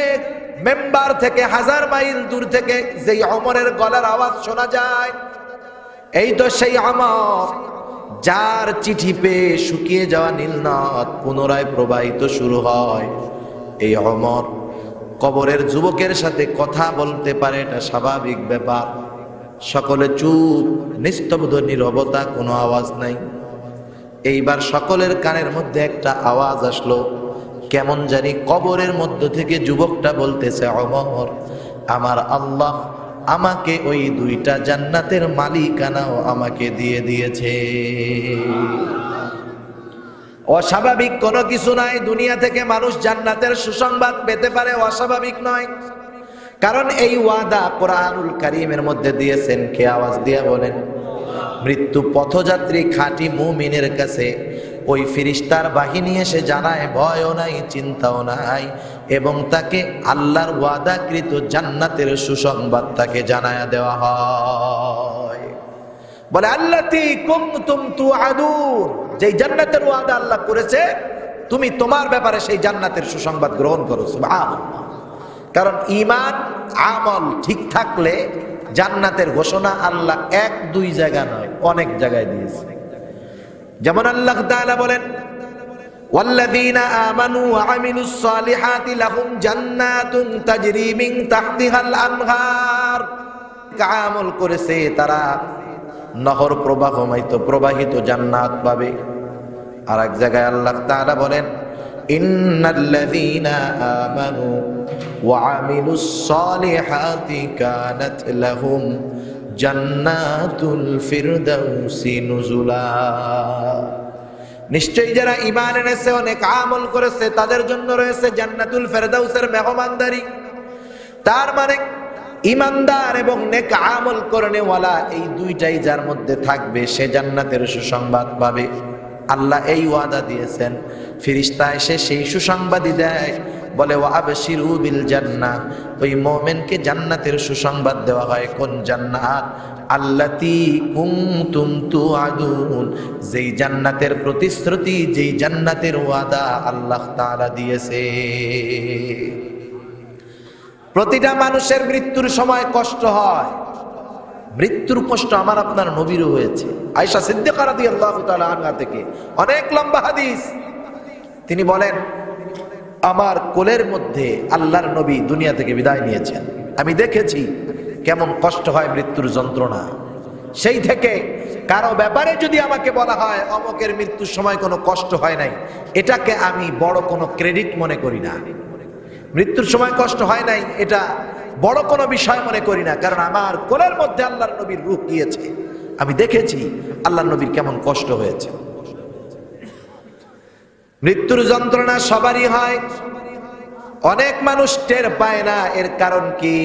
মেম্বার থেকে 1000 মাইল দূর থেকে যেই ওমরের গলার আওয়াজ শোনা যায়, এই তো সেই ওমর যার চিঠি পেয়ে শুকিয়ে যাওয়া নীলনদ পুনরায় প্রবাহিত শুরু হয়। এই ওমর কবরের যুবকের সাথে কথা বলতে পারে, এটা স্বাভাবিক ব্যাপার। সকলে চুপ, নিস্তব্ধ নীরবতা, কোনো আওয়াজ নাই। এইবার সকলের কানের মধ্যে একটা আওয়াজ আসলো, কেমন জানি কবরের মধ্য থেকে যুবকটা বলতেছে, ওমর, আমার আল্লাহ আমাকে ওই দুইটা জান্নাতের মালিকানাও আমাকে দিয়ে দিয়েছে। অস্বাভাবিক কোনো কিছু নাই, দুনিয়া থেকে মানুষ জান্নাতের সুসংবাদ পেতে পারে, অস্বাভাবিক নয়। কারণ এই ওয়াদা কোরআনুল কারীমের মধ্যে দিয়েছেন কে? আওয়াজ দিয়ে বলেন। মৃত্যু পথযাত্রী খাঁটি মুমিনের কাছে ওই ফেরেশতার বাহিনী এসে জানায়, ভয়ও নাই, চিন্তাও নাই, এবং তাকে আল্লাহর ওয়াদাকৃত জান্নাতের সুসংবাদ তাকে জানায়া দেওয়া হয়। বলে, আল্লাতী কুনতুম তুআদুন, যেই জান্নাতের ওয়াদা আল্লাহ করেছে, তুমি তোমার ব্যাপারে সেই জান্নাতের সুসংবাদ গ্রহণ করো। সুবহানাল্লাহ। কারণ ঈমান আমল ঠিক থাকলে জান্নাতের ঘোষণা আল্লাহ 1-2 জায়গা নয়, অনেক জায়গায় দিয়েছে। যেমন আল্লাহ তাআলা বলেন, ওয়াল্লাযীনা আমানু ওয়া আমিলুস সালিহাতি লাহুম জান্নাতুন তাজরি মিন তাহতিহাল আনহার, আমল করেছে তারা নহর প্রবাহিত জান্নাত পাবে। আর এক জায়গায় আল্লাহ তাআলা বলেন, ইন্নাল্লাযীনা আমানু ওয়া আমিলুস সালিহাতি কানাত লাহুম জান্নাতুল ফিরদাউসি নুজুলা, নিশ্চয়ই যারা ঈমান এনেছে, অনেক আমল করেছে, তাদের জন্য রয়েছে জান্নাতুল ফিরদাউসের মেহমানদারি। তার মানে ঈমানদার এবং নেক আমল করেনেওয়ালা এই দুইটাই যার মধ্যে থাকবে, সে জান্নাতের সুসংবাদ পাবে। আল্লাহ এই ওয়াদা দিয়েছেন, ফেরেশতা এসে সেই সুসংবাদই দেয় বলে ওয়া আবশিরু বিল জান্নাহ, ওই মুমিনকে জান্নাতের সুসংবাদ দেওয়া হয়। কোন জান্নাত? আল্লাতী কুনতুম তুআদুন, যেই জান্নাতের প্রতিশ্রুতি, যেই জান্নাতের ওয়াদা আল্লাহ তাআলা দিয়েছে। প্রতিটা মানুষের মৃত্যুর সময় কষ্ট হয়। মৃত্যুর কষ্ট আমার আপনার নবীরও হয়েছে। আয়েশা সিদ্দিকা রাদিয়াল্লাহু তাআলা আনহা থেকে অনেক লম্বা হাদিস, তিনি বলেন আমার কোলের মধ্যে আল্লাহর নবী দুনিয়া থেকে বিদায় নিয়েছেন, আমি দেখেছি কেমন কষ্ট হয় মৃত্যুর যন্ত্রণা। সেই থেকে কারো ব্যাপারে যদি আমাকে বলা হয় অমুকের মৃত্যুর সময় কোনো কষ্ট হয় নাই, এটাকে আমি বড় কোনো ক্রেডিট মনে করি না। মৃত্যুর সময় কষ্ট হয় নাই এটা বড় কোনো বিষয় মনে করি না, কারণ আমার কোলের মধ্যে আল্লাহর নবীর রূহ গিয়েছে, আমি দেখেছি আল্লাহর নবীর কেমন কষ্ট হয়েছে। মৃত্যুর যন্ত্রণা সবারই হয়, অনেক মানুষ টের পায় না। এর কারণ কি?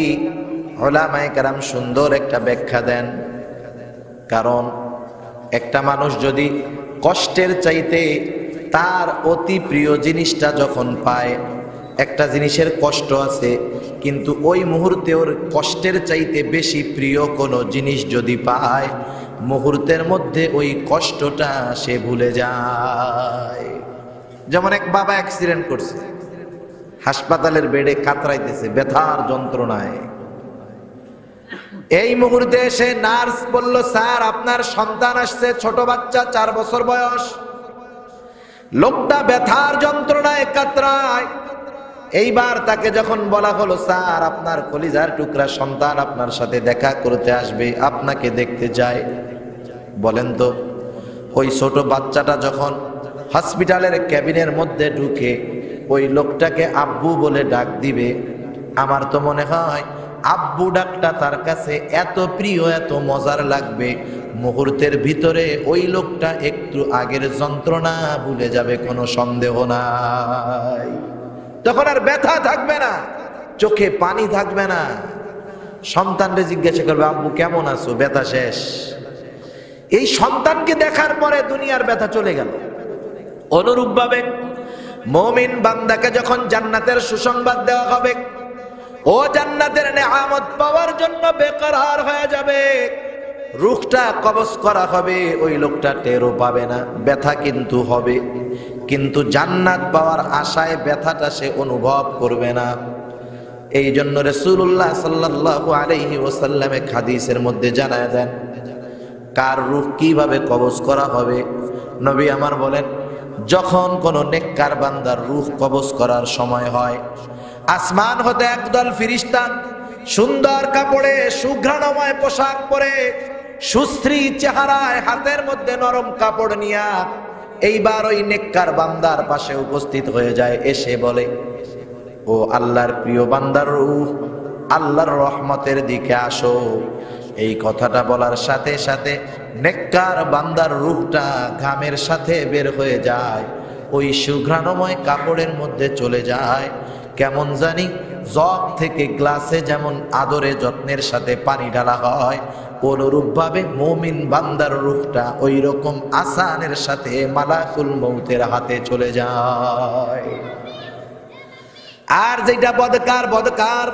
উলামায়ে কেরাম সুন্দর একটা ব্যাখ্যা দেন। কারণ একটা মানুষ যদি কষ্টের চাইতে তার অতি প্রিয় জিনিসটা যখন পায়, একটা জিনিসের কষ্ট আছে কিন্তু ওই মুহূর্তে ওর কষ্টের চাইতে বেশি প্রিয় কোনো জিনিস যদি পায়, মুহূর্তের মধ্যে ওই কষ্টটা সে ভুলে যায়। যেমন এক বাবা অ্যাক্সিডেন্ট করছে, হাসপাতালের বেডে কাতরাইতেছে ব্যথার যন্ত্রণায়। এই মুহূর্তে এসে নার্স বলল, স্যার আপনার সন্তান আসছে, ছোট বাচ্চা 4 বছর বয়স। লোকটা ব্যথার যন্ত্রণায় কাতরায়। এইবার তাকে যখন বলা হলো, স্যার আপনার কলিজার টুকরা সন্তান আপনার সাথে দেখা করতে আসবে, আপনাকে দেখতে চায়, বলেন তো ওই ছোট বাচ্চাটা যখন হসপিটালের ক্যাবিনের মধ্যে ঢুকে ওই লোকটাকে আব্বু বলে ডাক দিবে, আমার তো মনে হয় আব্বু ডাকটা তার কাছে এত প্রিয়, এত মজার লাগবে, মুহূর্তের ভিতরে ওই লোকটা একটু আগের যন্ত্রণা ভুলে যাবে, কোনো সন্দেহ নাই। তখন আর ব্যথা থাকবে না, চোখে পানি থাকবে না। সন্তানকে জিজ্ঞাসা করবে, আব্বু কেমন আছো? ব্যথা শেষ। এই সন্তানকে দেখার পরে দুনিয়ার ব্যথা চলে গেল। অনুরূপভাবে মুমিন বান্দাকে যখন জান্নাতের সুসংবাদ দেওয়া হবে, ও জান্নাতের নেয়ামত পাওয়ার জন্য বেকরার হয়ে যাবে, রূহটা কবজ করা হবে, ওই লোকটা টেরও পাবে না, ব্যথা কিন্তু হবে, কিন্তু জান্নাত পাওয়ার আশায় ব্যথাটা সে অনুভব করবে না। এই জন্য রাসূলুল্লাহ সাল্লাল্লাহু আলাইহি ওয়াসাল্লামে হাদিসের মধ্যে জানায় দেন কার রূহ কিভাবে কবজ করা হবে। নবী আমার বলেন, যখন কোন নেককার বান্দার রূহ কবজ করার সময় হয়, আসমান হতে একদল ফেরেশতা সুন্দর কাপড়ে, সুঘ্রাণময় পোশাক পরে, সুশ্রী চেহারায়, হাতের মধ্যে নরম কাপড় নিয়া এইবার ওই নেককার বান্দার পাশে উপস্থিত হয়ে যায়। এসে বলে, ও আল্লাহর প্রিয় বান্দার রূহ, আল্লাহর রহমতের দিকে আসো। এই কথাটা বলার সাথে সাথে নেককার বান্দার রূহটা ঘামের সাথে বের হয়ে যায়, ওই সুঘ্রাণময় কাপড়ের মধ্যে চলে যায়। কেমন জানি জগ থেকে গ্লাসে যেমন আদরে যত্নের সাথে পানি ঢালা হয়, অনুরূপভাবে মুমিন বান্দার রূহটা ওই রকম আসানের সাথে মালাকুল মউতের হাতে চলে যায়। আর যেটা বদকার,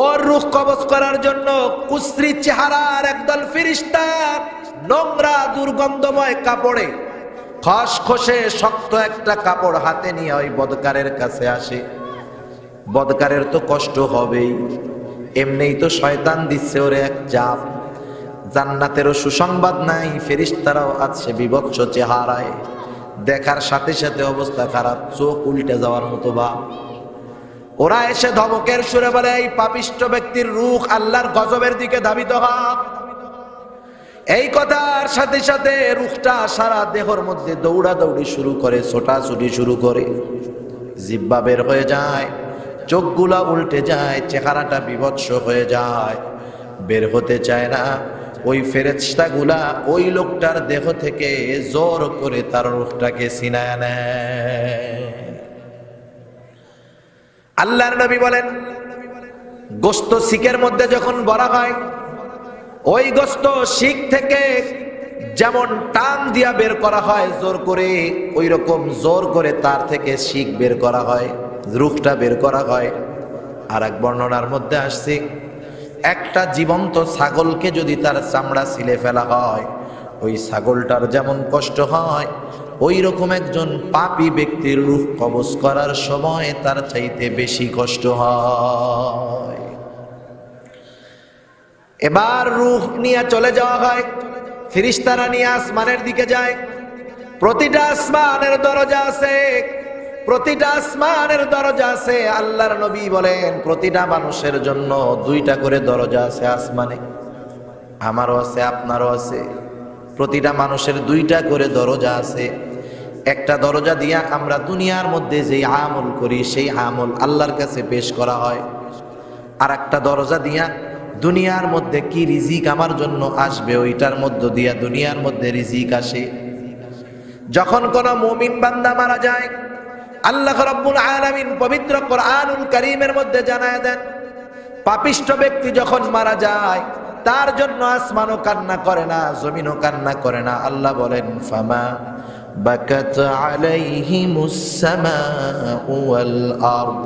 ওর রূহ কবজ করার জন্য কুশ্রী চেহারার একদল ফেরেশতা নোংরা দুর্গন্ধময় কাপড়ে, খসখসে শক্ত একটা কাপড় হাতে নিয়ে ওই বদকারের কাছে আসে। বদকারের তো কষ্ট হবেই, এমনিই তো শয়তান দিচ্ছে ওরে এক চাপ। জান্নাতেরও সুসংবাদ নাই, ফেরেশতারাও আছে বিভৎস চেহারায়, দেখার সাথে সাথে অবস্থা খারাপ, চোখ উল্টে যাওয়ার মতো ভাব। ওরা এসে ধমকের সুরে বলে, এই পাপিষ্ঠ ব্যক্তির রূহ আল্লাহর গজবের দিকে ধাবিত হয়। এই কথার সাথে সাথে রূহটা সারা দেহর মধ্যে দৌড়াদৌড়ি শুরু করে, ছোটাছুটি শুরু করে, জিহ্বা বের হয়ে যায়, চোখগুলা উল্টে যায়, চেহারাটা বিভৎস হয়ে যায়, বের হতে চায় না। ওই ফেরেশতাগুলা ওই লোকটার দেহ থেকে জোর করে তার রূহটাকে ছিনায় নেয়। আল্লাহর নবী বলেন, গোশত শিকের মধ্যে যখন ভরা হয়, ওই গোশত শিক থেকে যেমন টান দিয়া বের করা হয় জোর করে, ওই রকম জোর করে তার থেকে শিক বের করা হয়, রুহটা বের করা হয়। আর এক বর্ণনার মধ্যে আসছে, একটা জীবন্ত ছাগলকে যদি তার চামড়া ছিলে ফেলা হয়, ওই ছাগলটার যেমন কষ্ট হয়, ওই রকম একজন পাপী ব্যক্তির রূহ কবজ করার সময় তার চাইতে বেশি কষ্ট হয়। এবার রূহ নিয়ে চলে যাওয়া হয়, ফেরেশতারা নিয়ে আসমানের দিকে যায়। প্রতিটা আসমানের দরজা আছে, প্রতিটা আসমানের দরজা আছে। আল্লাহর নবী বলেন প্রতিটা মানুষের জন্য 2টা করে দরজা আছে আসমানে। আমারও আছে, আপনারও আছে। প্রতিটা মানুষের 2টা করে দরজা আছে। একটা দরজা দিয়া আমরা দুনিয়ার মধ্যে যেই আমল করি সেই আমল আল্লাহর কাছে পেশ করা হয়। আর একটা দরজা দিয়া দুনিয়ার মধ্যে কি রিজিক আমার জন্য আসবে ওইটার মধ্য দিয়া দুনিয়ার মধ্যে রিজিক আসে। যখন কোন মুমিন বান্দা মারা যায়, আল্লাহ রাব্বুল আলামিন পবিত্র কোরআনুল কারীমের মধ্যে জানায় দেন, পাপিষ্ঠ ব্যক্তি যখন মারা যায় তার জন্য আসমানও কান্না করে না, জমিনও কান্না করে না। আল্লাহ বলেন ফামা বাকাত আলাইহিমুস সামাউ ওয়াল আরদ।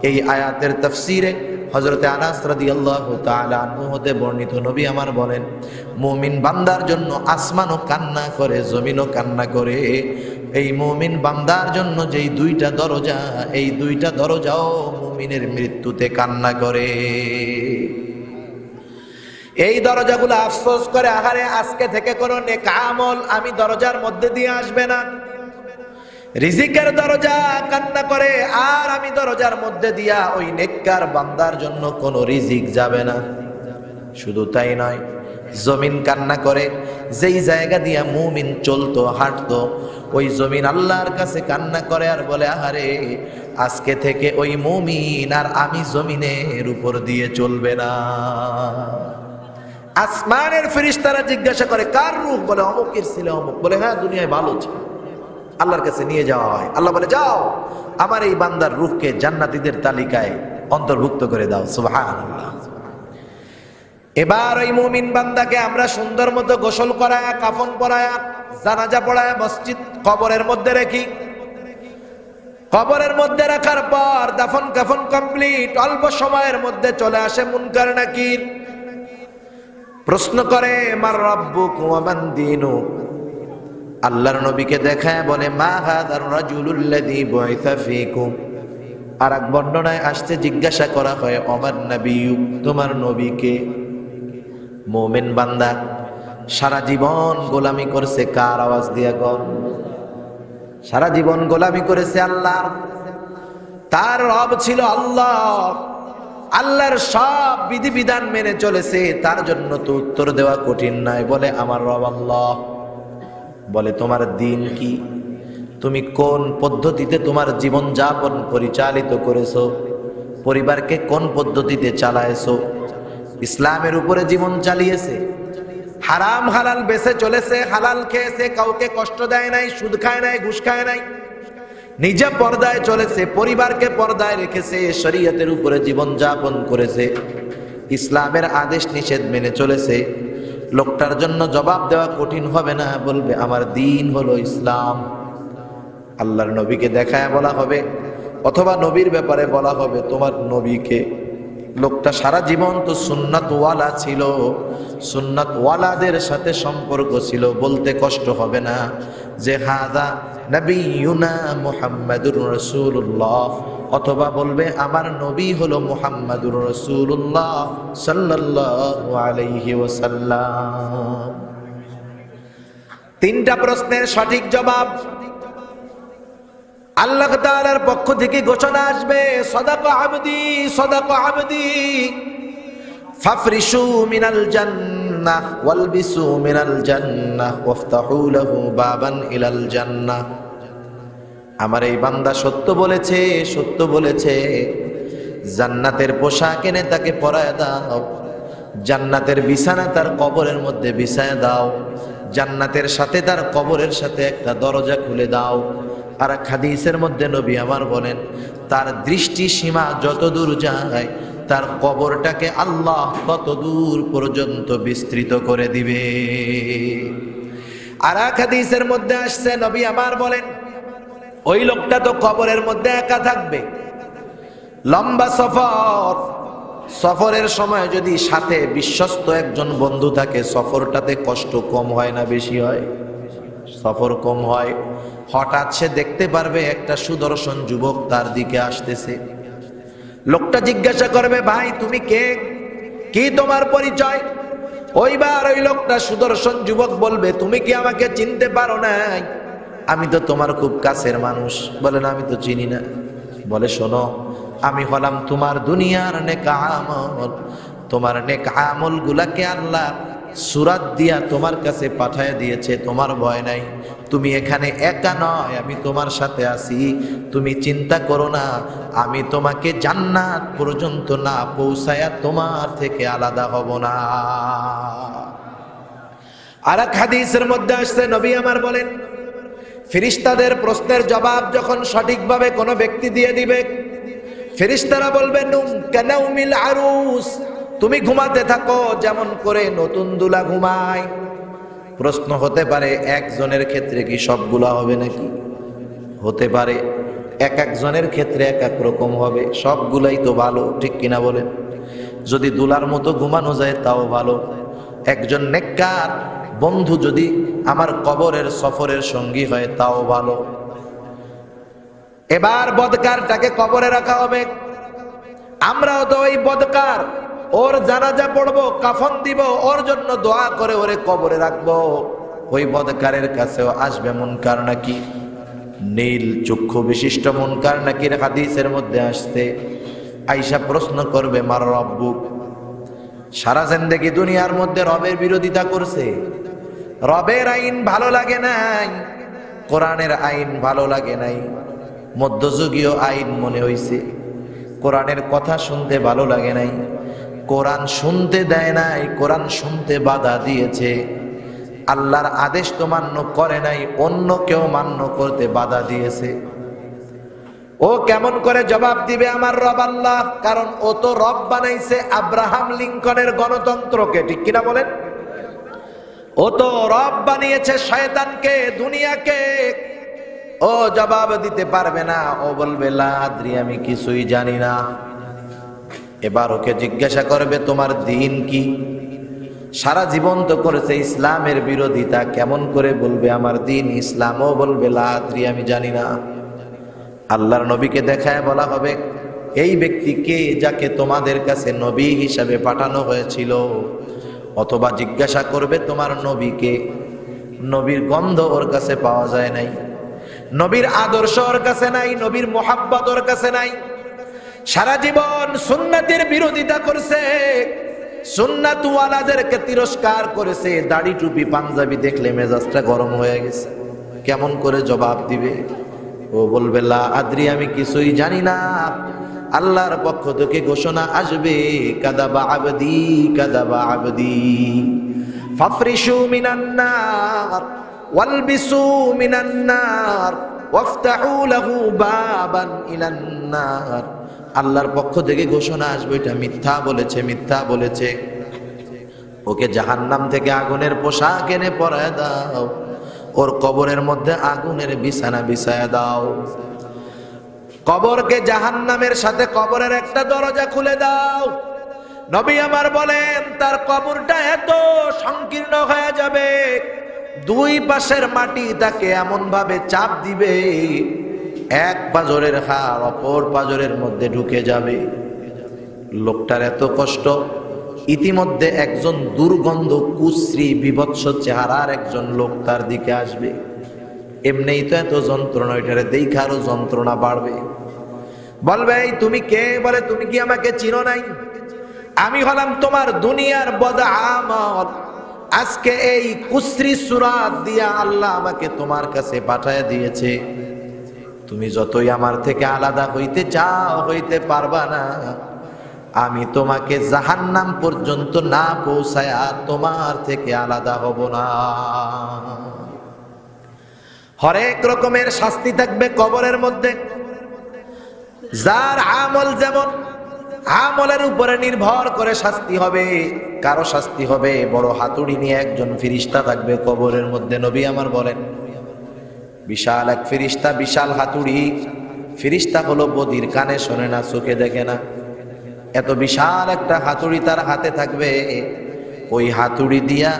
এই আয়াতের তাফসীরে হযরতে আনাস রাদিয়াল্লাহু তাআলা আনহু হতে বর্ণিত, নবী আমার বলেন মুমিন বান্দার জন্য আসমানও কান্না করে, জমিনও কান্না করে। এই মুমিন বান্দার জন্য যেই 2টা দরজা, এই 2টা দরজাও মুমিনের মৃত্যুতে কান্না করে। এই দরজাগুলো আফসোস করে, আহারে আজকে থেকে কোনো নেক আমল আমি দরজার মধ্যে দিয়ে আসবে না। রিজিকের দরজা কান্না করে, আর আমি দরজার মধ্যে দিয়া ওই নেককার বান্দার জন্য কোনো রিজিক যাবে না। শুধু তাই নয়, জমিন কান্না করে, যেই জায়গা দিয়া মুমিন চলতো হাঁটতো ওই জমিন আল্লাহর কাছে কান্না করে আর বলে আহারে আজকে থেকে ওই মুমিন আর আমি জমিনের উপর দিয়ে চলবে না। আসমানের ফেরেশতারা জিজ্ঞাসা করে কার রূহ? বলে অমুকের ছিল অমুক। বলে হ্যাঁ দুনিয়ায় ভালো ছিল। আল্লাহর কাছে নিয়ে যাওয়া হয়। আল্লাহ বলে যাও আমার এই বান্দার রূহকে জান্নাতীদের তালিকায় অন্তর্ভুক্ত করে দাও। সুবহানাল্লাহ। এবার ওই মুমিন বান্দাকে আমরা সুন্দর মতো গোসল করায়া, কাফন পরায়া, জানাজা পড়ায়া মসজিদ কবরের মধ্যে রাখি। কবরের মধ্যে রাখার পর দাফন কাফন কমপ্লিট, অল্প সময়ের মধ্যে চলে আসে মুনকার নাকির। প্রশ্ন করে মার রাব্বুক ওয়া মান দীনুক। আল্লাহর নবীকে দেখায় বলে মা হাযার রাজুলুল্লাযী বুইসা ফীকুম। আর এক বর্ণনায় আসছে জিজ্ঞাসা করা হয় ওমান নবিয়্যুক, তোমার নবীকে। মুমিন বান্দা সারা জীবন গোলামি করছে কার? আওয়াজ দিয়া কর। সারা জীবন গোলামি করেছে আল্লাহর। তার রব ছিল আল্লাহ, আল্লাহর সব বিধিবিধান মেনে চলেছে। তার জন্য তো উত্তর দেওয়া কঠিন নয়। বলে আমার রব আল্লাহ। বলে তোমার দিন কি? তুমি কোন পদ্ধতিতে তোমার জীবন যাপন পরিচালিত করেছো? পরিবারকে কোন পদ্ধতিতে চালায়েছো? ইসলামের উপরে জীবন চালিয়েছে, হারাম হালাল বেছে চলেছে, হালাল খেয়েছে, কাউকে কষ্ট দেয় নাই, সুদ খায় নাই, ঘুষ খায় নাই, নিজে পর্দায় চলেছে, পরিবারকে পর্দায় রেখেছে, শরীয়তের উপরে জীবন যাপন করেছে, ইসলামের আদেশ নিষেধ মেনে চলেছে। লোকটার জন্য জবাব দেওয়া কঠিন হবে না। বলবে আমার দিন হলো ইসলাম। আল্লাহর নবীকে দেখায় বলা হবে, অথবা নবীর ব্যাপারে বলা হবে তোমার নবীকে। লোকটা সারা জীবন তো সুন্নাতওয়ালা ছিল, সুন্নাতওয়ালাদের সাথে সম্পর্ক ছিল। বলতে কষ্ট হবে না যে হাযা নবিয়ুনা মুহাম্মাদুর রাসূলুল্লাহ, অথবা বলবে আমার নবী হলো মুহাম্মাদুর রাসূলুল্লাহ সাল্লাল্লাহু আলাইহি ওয়াসাল্লাম। 3টা প্রশ্নের সঠিক জবাব আল্লাহ তাআলার পক্ষ থেকে ঘোষণা আসবে, সাদাকা আবদি, সাদাকা আবদি, ফাফরিশু মিনাল জান্নাহ ওয়ালবিসু মিনাল জান্নাহ ওয়াফতাহু লাহু বাবান ইলাল জান্নাহ। আমার এই বান্দা সত্য বলেছে, সত্য বলেছে। জান্নাতের পোশাক এনে তাকে পরায় দাও, জান্নাতের বিছানা তার কবরের মধ্যে বিছায় দাও, জান্নাতের সাথে তার কবরের সাথে একটা দরজা খুলে দাও। আর এক হাদিসের মধ্যে নবী আমার বলেন তার দৃষ্টি সীমা যত দূর যায় তার কবরটাকে আল্লাহ তত দূর পর্যন্ত বিস্তৃত করে দিবে। আর এক হাদিসের মধ্যে আসছে, নবী আমার বলেন, ওই লোকটা তো কবরের মধ্যে একা থাকবে, লম্বা সফর, সফরের সময় যদি সাথে বিশ্বস্ত একজন বন্ধু থাকে, সফরটাতে কষ্ট কম হয় না বেশি হয়? সফর কম হয়। হঠাৎ সে দেখতে পারবে একটা সুদর্শন যুবক তার দিকে আসতেছে। লোকটা জিজ্ঞাসা করবে, ভাই তুমি কে, কি তোমার পরিচয়? ওইবার ওই লোকটা সুদর্শন যুবক বলবে, তুমি কি আমাকে চিনতে পারো নাই? আমি তো তোমার খুব কাছের মানুষ। বলে না, আমি তো চিনি না। বলে, শোনো, আমি হলাম তোমার দুনিয়ার নেক আমল, তোমার নেক আমল গুলাকে আল্লাহ সূরাত দিয়া তোমার কাছে পাঠায় দিয়েছে, তোমার ভয় নাই, তুমি এখানে একা নয়, আমি তোমার সাথে আছি, তুমি চিন্তা করো না, আমি তোমাকে জান্নাত পর্যন্ত না পৌঁছায়া তোমার থেকে আলাদা হব না। আর এক হাদিসের মধ্যে আসছে, নবী আমার বলেন, ফেরেশতাদের প্রশ্নের জবাব যখন সঠিকভাবে কোনো ব্যক্তি দিয়ে দিবে, ফেরেশতারা বলবে, নুম কানাউমিল আরুস, তুমি ঘুমাতে থাকো যেমন করে নতুন দুলা ঘুমায়। প্রশ্ন হতে পারে, একজনের ক্ষেত্রে কি সবগুলা হবে নাকি? হতে পারে, এক একজনের ক্ষেত্রে এক এক রকম হবে, সবগুলাই তো ভালো, ঠিক কিনা বলেন? যদি দুলার মতো ঘুমানো যায় তাও ভালো। একজন নেককার বন্ধু যদি আমার কবরের সফরের সঙ্গী হয় তাও ভালো। এবার বদকারটাকে কবরে রাখা হবে, আমরাও তো ওই বদকার, ওর জানাজা পড়বো, কাফন দিব, ওর জন্য দোয়া করে ওরে কবরে রাখবো। ওই বদকারের কাছেও আসবে মুনকার নাকির, নীল চক্ষু বিশিষ্ট মুনকার নাকির। হাদিসের মধ্যে আসছে, আয়েশা প্রশ্ন করবে, মার রব্বুক, সারা জিন্দেগি দুনিয়ার মধ্যে রবের বিরোধিতা করছে, রবের আইন ভালো লাগে নাই, কোরআনের আইন ভালো লাগে নাই, মধ্যযুগীয় আইন মনে হইছে, কোরআনের কথা শুনতে ভালো লাগে নাই, কোরআন শুনতে দেয় নাই, কোরআন শুনতে বাধা দিয়েছে, আল্লাহর আদেশ তো মান্য করে নাই, অন্য কেউ মান্য করতে বাধা দিয়েছে। ও কেমন করে জবাব দিবে আমার রব আল্লাহ? কারণ ও তো রব বানাইছে আব্রাহাম লিঙ্কনের গণতন্ত্রকে, ঠিক কিনা বলেন? ও তো রব বানিয়েছে শয়তানকে, দুনিয়াকে। ও জবাব দিতে পারবে না, ও বলবে লা আদ্রি, আমি কিছুই জানি না। এবার ওকে জিজ্ঞাসা করবে, তোমার দ্বীন কি? সারা জীবন তো করেছে ইসলামের বিরোধিতা, কেমন করে বলবে আমার দ্বীন ইসলাম? ও বলবে লা আদ্রি, আমি জানি না। আল্লাহর নবীকে দেখায় বলা হবে, এই ব্যক্তিকে যাকে তোমাদের কাছে নবী হিসাবে পাঠানো হয়েছিল। অথবা জিজ্ঞাসা করবে, তোমার নবীকে, নবীর গন্ধ ওর কাছে পাওয়া যায় নাই, নবীর আদর্শ ওর কাছে নাই, নবীর মোহাব্বত ওর কাছে নাই, সারা জীবন সুন্নাতের বিরোধিতা করছে, সুন্নাতওয়ালাদেরকে তিরস্কার করেছে, দাড়ি টুপি পাঞ্জাবি দেখলে মেজাজটা গরম হয়ে গেছে। কেমন করে জবাব দিবে? ও বলবে লা আদ্রি, আমি কিছুই জানি না। আল্লাহর পক্ষ থেকে ঘোষণা আসবে, কাদাবা আবদি, কাদাবা আবদি, ফাফরিশু মিনান নার ওয়ালবিসু মিনান নার ওয়াফতাহু লাহু বাবান ইলান নার। আল্লাহর পক্ষ থেকে ঘোষণা আসবে, এটা মিথ্যা বলেছে, মিথ্যা বলেছে, ওকে জাহান্নাম থেকে আগুনের পোশাক এনে পরায় দাও, ওর কবরের মধ্যে আগুনের বিছানা বিছায়া দাও, কবরকে জাহান্নামের সাথে কবরের একটা দরজা খুলে দাও। নবী আমার বলেন, তার কবরটা এত সংকীর্ণ হয়ে যাবে, দুই পাশের মাটি তাকে এমন ভাবে চাপ দিবে, এক পাজরের হাড় অপর পাজরের মধ্যে ঢুকে যাবে। লোকটার এত কষ্ট, ইতিমধ্যে একজন দুর্গন্ধ কুশ্রী বিভৎস চেহারার একজন লোক তার দিকে আসবে। এমনিই তো এত যন্ত্রণা, এটারে দেখে আরো যন্ত্রণা বাড়বে। বলবে, এই তুমি কে? বলে, তুমি কি আমাকে চিনো নাই? আমি হলাম তোমার দুনিয়ার বদআমল, আজকে এই কুশ্রী সূরাত দিয়া আল্লাহ আমাকে তোমার কাছে পাঠায় দিয়েছে। তুমি যতই আমার থেকে আলাদা হইতে চাও, হইতে পারবা না। আমি তোমাকে জাহান্নাম পর্যন্ত না পৌঁছায়া তোমার থেকে আলাদা হব না। হরেক রকমের শাস্তি থাকবে কবরের মধ্যে, যার আমল যেমন, আমলের উপরে নির্ভর করে শাস্তি হবে। কারো শাস্তি হবে বড় হাতুড়ি নিয়ে একজন ফেরেশতা থাকবে কবরের মধ্যে। নবী আমার বলেন বিশাল এক ফেরেশতা, বিশাল হাতুড়ি। ফেরেশতা হলো বধির, কানে শোনে না, চোখে দেখে না। এত বিশাল একটা হাতুড়ি তার হাতে থাকবে। ওই হাতুড়ি দিয়া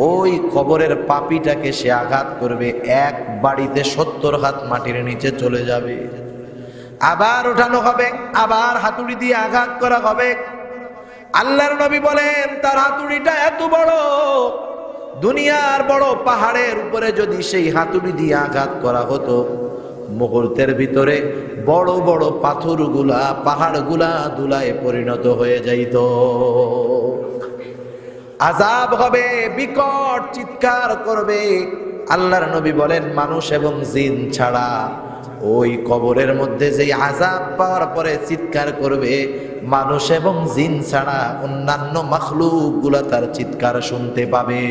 ওই কবরের পাপীটাকে সে আঘাত করবে। এক বাড়িতে 70 হাত মাটির নিচে চলে যাবে। আবার উঠানো হবে, আবার হাতুড়ি দিয়ে আঘাত করা হবে। আল্লাহর নবী বলেন তার হাতুড়িটা এত বড়, দুনিয়ার বড় পাহাড়ের উপরে যদি সেই হাতুড়ি দিয়ে আঘাত করা হতো, মুহূর্তের ভিতরে বড় বড় পাথরগুলা, পাহাড়গুলা ধুলায় পরিণত হয়ে যাইত। আযাব হবে, বিকট চিৎকার করবে। আল্লাহর নবী বলেন মানুষ এবং জিন ছাড়া ওই কবরের মধ্যে যেই আযাব পাওয়ার পরে চিৎকার করবে, মানুষ এবং জিন ছাড়া অন্যান্য মাখলুকগুলা তার চিৎকার শুনতে পাবে।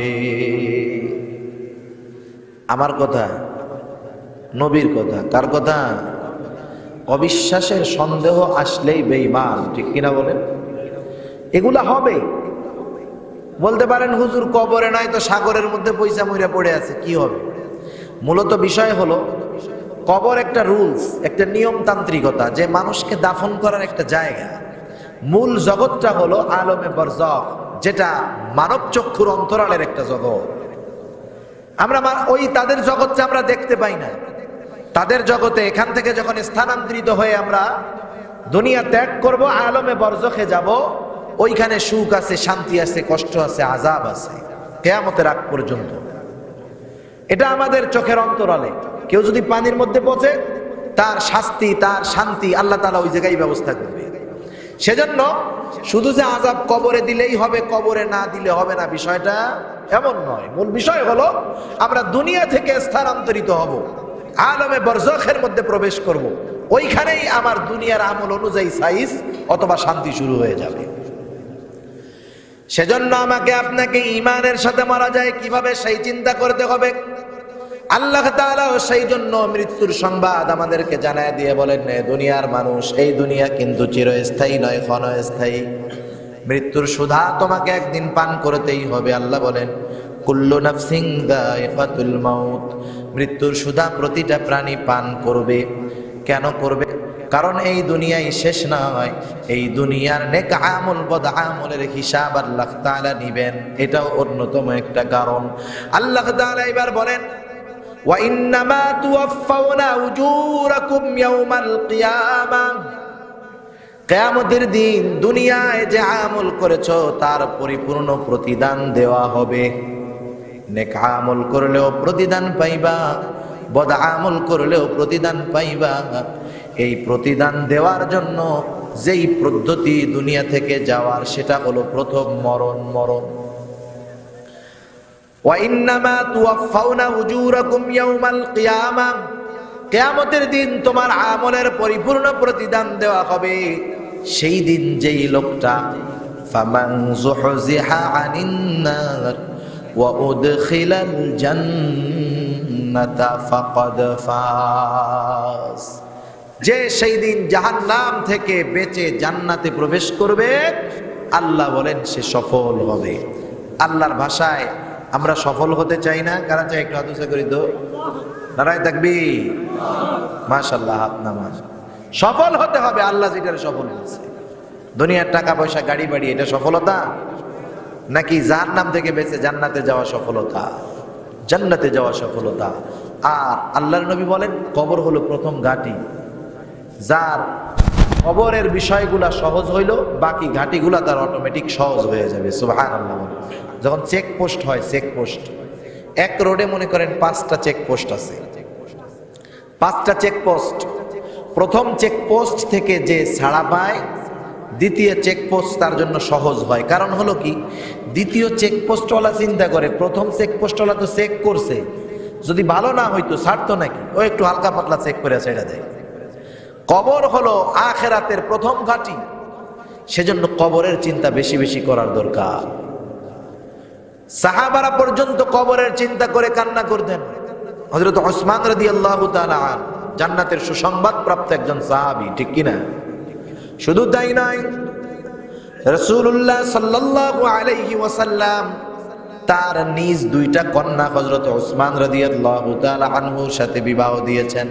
আমার কথা, নবীর কথা। কার কথা? অবিশ্বাসের সন্দেহ আসলেই বেঈমান, ঠিক কিনা বলেন? এগুলা হবে। বলতে পারেন হুজুর কবরে নয় তো সাগরের মধ্যে পয়সা মইরা পড়ে আছে, কি হবে? মূলত বিষয় হলো কবর একটা রুলস, একটা নিয়মতান্ত্রিকতা, যে মানুষকে দাফন করার একটা জায়গা। মূল জগৎটা হলো আলমে বরজখ, যেটা মানব চক্ষুর অন্তরালের একটা জগৎ। আমরা ওই তাদের জগৎটা আমরা দেখতে পাই না। তাদের জগতে এখান থেকে যখন স্থানান্তরিত হয়ে আমরা দুনিয়া ত্যাগ করব, আলমে বরজখে যাব, ওইখানে সুখ আছে, শান্তি আছে, কষ্ট আছে, আযাব আছে কিয়ামতের আগ পর্যন্ত। এটা আমাদের চোখের অন্তরালে। কেউ যদি পানির মধ্যে পচে, তার শাস্তি, তার শান্তি আল্লাহ তাআলা ওই জায়গায় ব্যবস্থা করবে। সেজন্য শুধু যে আযাব কবরে দিলেই হবে, কবরে না দিলে হবে না, বিষয়টা এমন নয়। মূল বিষয় হলো আমরা দুনিয়া থেকে স্থানান্তরিত হব, আলমে বরজখের মধ্যে প্রবেশ করব। ওইখানেই আমার দুনিয়ার আমল অনুযায়ী সাইজ অথবা শান্তি শুরু হয়ে যাবে। সেজন্য আমাকে আপনাকে ঈমানের সাথে মারা যায় কিভাবে সেই চিন্তা করতে হবে। আল্লাহ তাআলা সেই জন্য মৃত্যুর সংবাদ আমাদেরকে জানায় দিয়ে বলেন, দুনিয়ার মানুষ, এই দুনিয়া কিন্তু চিরস্থায়ী নয়, ক্ষণস্থায়ী। মৃত্যুর সুধা তোমাকে একদিন পান করতেই হবে। আল্লাহ বলেন কুল্লু নাফসিন যায়িকাতুল মাউত, মৃত্যুর সুধা প্রতিটা প্রাণী পান করবে। কেন করবে? কারণ এই দুনিয়ায় শেষ নয়, এই দুনিয়ার নেক আমল বদ আমলের হিসাব আল্লাহ তাআলা নিবেন। এটাও অন্যতম একটা কারণ। আল্লাহ তাআলা এবার বলেন ওয়া ইন্নামা তুওয়াফাউনা উজুরাকুম ইয়াউমাল কিয়ামাহ, কিয়ামতের দিন দুনিয়ায় যে আমল করেছো তার পরিপূর্ণ প্রতিদান দেওয়া হবে। নেক আমল করলেও প্রতিদান পাইবা, বদ আমল করলেও প্রতিদান পাইবা। এই প্রতিদান দেওয়ার জন্য যেই পদ্ধতি দুনিয়া থেকে যাওয়ার, সেটা হলো প্রথম মরণ। ওয়া ইন্নামা তুওয়াফাউনা উজুরাকুম ইয়াউমাল কিয়ামাহ, কিয়ামতের দিন তোমার আমলের পরিপূর্ণ প্রতিদান দেওয়া হবে। সেই দিন যেই লোকটা ফামান যুহজিহা আনিন নার ওয়া উদখিলাল জান্নাতা ফাকাদ ফাজ, যে সেই দিন জাহান্নাম থেকে বেঁচে জান্নাতে প্রবেশ করবে, আল্লাহ বলেন সে সফল হবে। আল্লাহর ভাষায় আমরা সফল হতে চাই না? কারা চাই? একটু হাত উঁচু করি তো, নারায়ে তাকবীর, মাশাআল্লাহ, হাত নামাজ। সফল হতে হবে। আল্লাহ যেটার সফল বলছে, দুনিয়ার টাকা পয়সা গাড়ি বাড়ি এটা সফলতা নাকি জাহান্নাম থেকে বেঁচে জান্নাতে যাওয়া সফলতা? জান্নাতে যাওয়া সফলতা। আর আল্লাহর নবী বলেন কবর হলো প্রথম ঘাঁটি। যার কবরের বিষয়গুলা সহজ হইল, বাকি ঘাটিগুলা তার অটোমেটিক সহজ হয়ে যাবে। সুবহানাল্লাহ। যখন চেকপোস্ট হয়, চেকপোস্ট, এক রোডে মনে করেন 5টা চেকপোস্ট আছে, 5টা চেকপোস্ট। প্রথম চেকপোস্ট থেকে যে ছাড়া পায়, দ্বিতীয় চেকপোস্ট তার জন্য সহজ হয়। কারণ হলো কি, দ্বিতীয় চেকপোস্টওয়ালা চিন্তা করে প্রথম চেকপোস্টওয়ালা তো চেক করছে, যদি ভালো না হইতো ছাড়তো নাকি, ও একটু হালকা পাতলা চেক করে ছেড়ে দেয়। কবর হলো আখিরাতের প্রথম ঘাঁটি, সেজন্য কবরের চিন্তা বেশি বেশি করার দরকার। সাহাবারা পর্যন্ত কবরের চিন্তা করে কান্না করতেন। হযরত ওসমান রাদিয়াল্লাহু তাআলা জান্নাতের সুসংবাদ প্রাপ্ত একজন সাহাবী, ঠিক কিনা? শুধু তাই নয়, রাসূলুল্লাহ সাল্লাল্লাহু আলাইহি ওয়াসাল্লাম তার নিজ দুইটা কন্যা হযরত ওসমান রাদিয়াল্লাহু তাআলা আনহুর সাথে বিবাহ দিয়েছেন।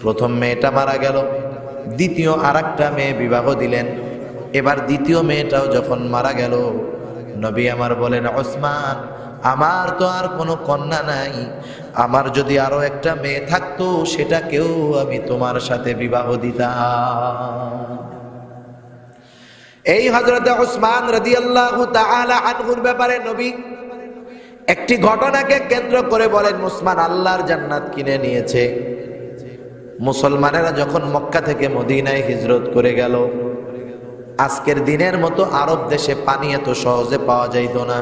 প্রথম মেয়েটা মারা গেল, দ্বিতীয় আরেকটা মেয়ে বিবাহ দিলেন। এবার দ্বিতীয় মেয়েটাও যখন মারা গেল, নবী আমার বলেন, ওসমান, আমার তো আর কোনো কন্যা নাই, আমার যদি আরো একটা মেয়ে থাকতো সেটাকেও আমি তোমার সাথে বিবাহ দিতাম। এই হযরত ওসমান রাদিয়াল্লাহু তাআলা আনহুর ব্যাপারে নবী একটি ঘটনাকে কেন্দ্র করে বলেন, ওসমান আল্লাহর জান্নাত কিনে নিয়েছে। মুসলমানেরা যখন মক্কা থেকে মদিনায় হিজরত করে গেল, আজকের দিনের মতো আরব দেশে পানি এত সহজে পাওয়া যাইত না।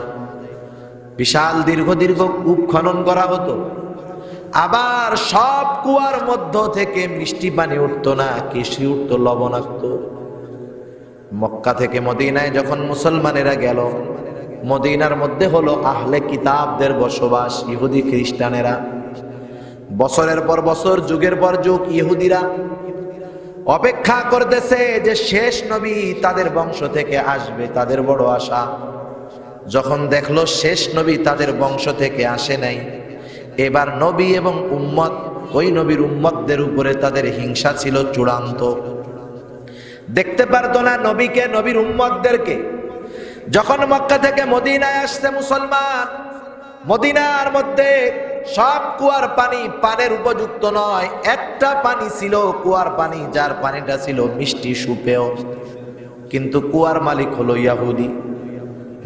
বিশাল দীর্ঘ দীর্ঘ কূপ খনন করা হতো, আবার সব কুয়ার মধ্য থেকে মিষ্টি পানি উঠতো না, কৃষি উঠতো লবণাক্ত। মক্কা থেকে মদিনায় যখন মুসলমানেরা গেল, মদিনার মধ্যে হলো আহলে কিতাবদের বসবাস, ইহুদি খ্রিস্টানেরা। বছরের পর বছর, যুগের পর যুগ ইহুদিরা অপেক্ষা করতেছে যে শেষ নবী তাদের বংশ থেকে আসবে, তাদের বড় আশা। যখন দেখলো শেষ নবী তাদের বংশ থেকে আসে নাই, এবার নবী এবং উম্মত, ওই নবীর উম্মতদের উপরে তাদের হিংসা ছিল চূড়ান্ত। দেখতে পারতো না নবীকে, নবীর উম্মতদেরকে। যখন মক্কা থেকে মদিনায় আসছে মুসলমান, মদিনার মধ্যে সব কুয়ার পানি পানের উপযুক্ত নয়। একটা পানি ছিল কুয়ার পানি, যার পানিটা ছিল মিষ্টি সুপেয়, কিন্তু কুয়ার মালিক হলো ইহুদি।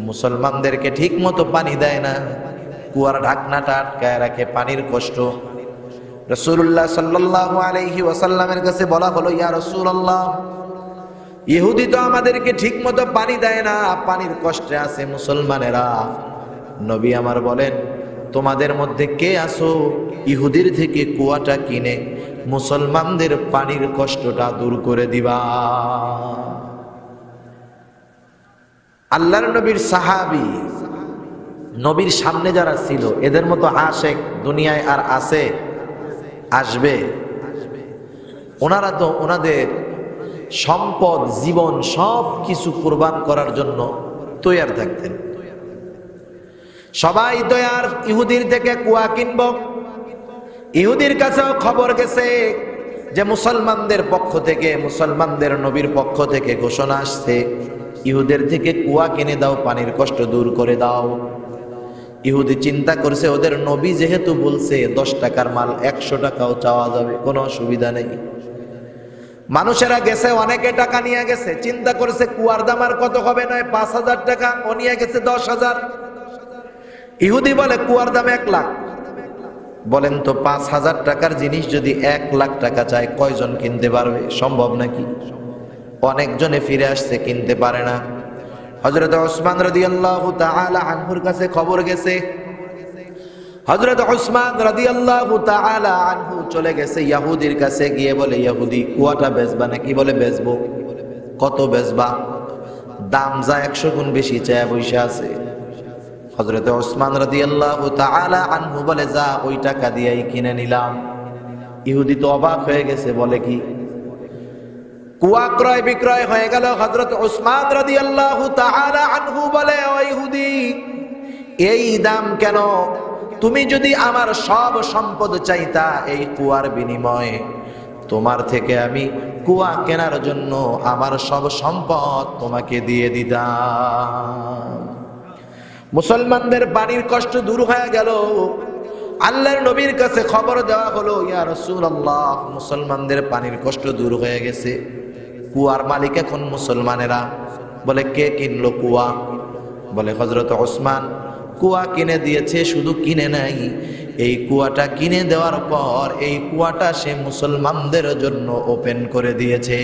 মুসলমানদেরকে ঠিক মতো পানি দেয় না, কুয়ার ঢাকনাটা আটকায় রাখে, পানির কষ্ট। রাসূলুল্লাহ সাল্লাল্লাহু আলাইহি ওয়াসাল্লামের কাছে বলা হলো, ইয়া রাসূলুল্লাহ, ইহুদি তো আমাদেরকে ঠিক মতো পানি দেয় না, পানির কষ্টে আছে মুসলমানেরা। নবী আমার বলেন, তোমাদের মধ্যে কে আসো ইহুদির থেকে কুয়াটা কিনে মুসলমানদের পানির কষ্টটা দূর করে দিবা? আল্লাহর নবীর সাহাবী, নবীর সামনে যারা ছিল, এদের মতো আশেক দুনিয়ায় আর আছে? আসবে? ওনারা তো ওনাদের সম্পদ, জীবন সব কিছু কুরবান করার জন্য তৈয়ার থাকতেন। সবাই তৈয়ার ইহুদির থেকে কুয়া কিনব। ইহুদির কাছেও খবর গেছে যে মুসলমানদের পক্ষ থেকে, মুসলমানদের নবীর পক্ষ থেকে ঘোষণা আসছে, ইহুদের থেকে কুয়া কিনে দাও, পানির কষ্ট দূর করে দাও। ইহুদি চিন্তা করছে, ওদের নবী যেহেতু বলছে 10 টাকার মাল 100 টাকাও চাওয়া যাবে, কোনো অসুবিধা নেই। মানুষেরা গেছে, অনেকে টাকা নিয়ে গেছে, চিন্তা করেছে কুয়ার দাম আর কত হবে, নয় 5000 টাকা, ও নিয়ে গেছে 10,000। ইহুদি বলে কুয়ার দাম 1 লাখ। বলেন তো 5000 টাকার জিনিস যদি 1 লাখ টাকা চায়, কয়জন কিনতে পারবে? সম্ভব নাকি? অনেকজনে ফিরে আসছে, কিনতে পারে না। হযরত ওসমান রাদিয়াল্লাহু তাআলা আনহুর কাছে খবর গেছে। হযরত ওসমান রাদিয়াল্লাহু তাআলা আনহু চলে গেছে ইহুদির কাছে, গিয়ে বলে, ইহুদি, কুয়াটা বেচবা নাকি? বলে, বেচবো। কত বেচবা? দাম যা 100 গুণ বেশি চায় বসে আছে। হযরত ওসমান রাদিয়াল্লাহু তাআলা আনহু বলে, যা, ওই টাকা দিয়েই কিনে নিলাম। ইহুদি তো অবাক হয়ে গেছে, বলে কি? কুয়া ক্রয় বিক্রয় হয়ে গেল। হযরত ওসমান রাদিয়াল্লাহু তাআলা আনহু বলে, ও ইহুদি, এই দাম কেন? তুমি যদি আমার সব সম্পদ চাইতা এই কুয়ার বিনিময়ে, তোমার থেকে আমি কুয়া কেনার জন্য আমার সব সম্পদ তোমাকে দিয়ে দিতাম। মুসলমানদের পানির কষ্ট দূর হয়ে গেল। আল্লাহর নবীর কাছে খবর দেওয়া হলো, ইয়া রাসূলুল্লাহ, মুসলমানদের পানির কষ্ট দূর হয়ে গেছে। কুয়ার মালিক এখন মুসলমানেরা। বলে, কে কিনলো কুয়া? বলে, হযরত ওসমান কুয়া কিনে দিয়েছে। শুধু কিনে নাই, এই কুয়াটা কিনে দেওয়ার পর এই কুয়াটা সে মুসলমানদের জন্য ওপেন করে দিয়েছে,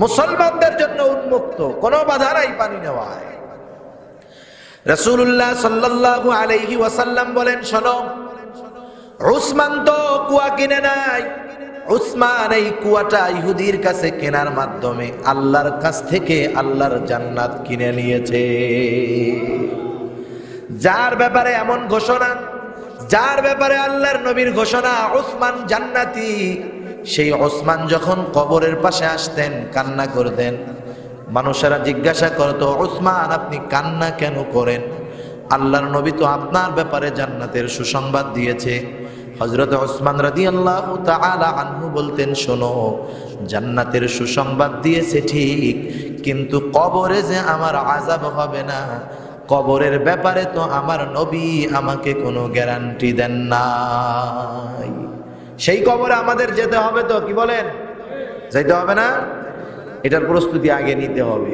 মুসলমানদের জন্য উন্মুক্ত, কোনো বাধা নাই পানি নেওয়ায়। রাসূলুল্লাহ সাল্লাল্লাহু আলাইহি ওয়াসাল্লাম বলেন, শোনো, উসমান তো কুয়া কিনে নাই, উসমান এই কুয়াটা ইহুদির কাছে কেনার মাধ্যমে আল্লাহর কাছ থেকে আল্লাহর জান্নাত কিনে নিয়েছে। যার ব্যাপারে এমন ঘোষণা, যার ব্যাপারে আল্লাহর নবীর ঘোষণা উসমান জান্নাতি, সেই ওসমান যখন কবরের পাশে আসতেন কান্না করতেন, মানুষেরা জিজ্ঞাসা করতো, ওসমান আপনি কান্না কেন করেন? আল্লাহর নবী তো আপনার ব্যাপারে জান্নাতের সুসংবাদ দিয়েছে। হযরত ওসমান রাদিয়াল্লাহু তাআলা আনহু বলতেন, শোনো, জান্নাতের সুসংবাদ দিয়েছে ঠিক, কিন্তু কবরে যে আমার আযাব হবে না, কবরের ব্যাপারে তো আমার নবী আমাকে কোনো গ্যারান্টি দেন নাই। সেই কবরে আমাদের যেতে হবে তো, কি বলেন? যাইতে হবে না? এটার প্রস্তুতি আগে নিতে হবে,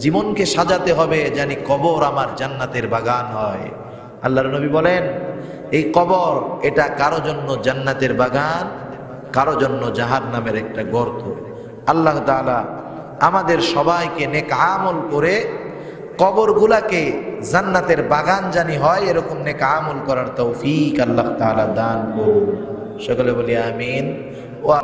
জীবনকে সাজাতে হবে জানি কবর আমার জান্নাতের বাগান হয়। আল্লাহর নবী বলেন, এই কবর এটা কারো জন্য জান্নাতের বাগান, কারো জন্য জাহান্নামের একটা গর্ত। আল্লাহ তাআলা আমাদের সবাইকে নেক আমল করে কবরগুলাকে জান্নাতের বাগান জানি হয় এরকম নেক আমল করার তৌফিক আল্লাহ তাআলা দান করুন। সকলে বলি আমিন।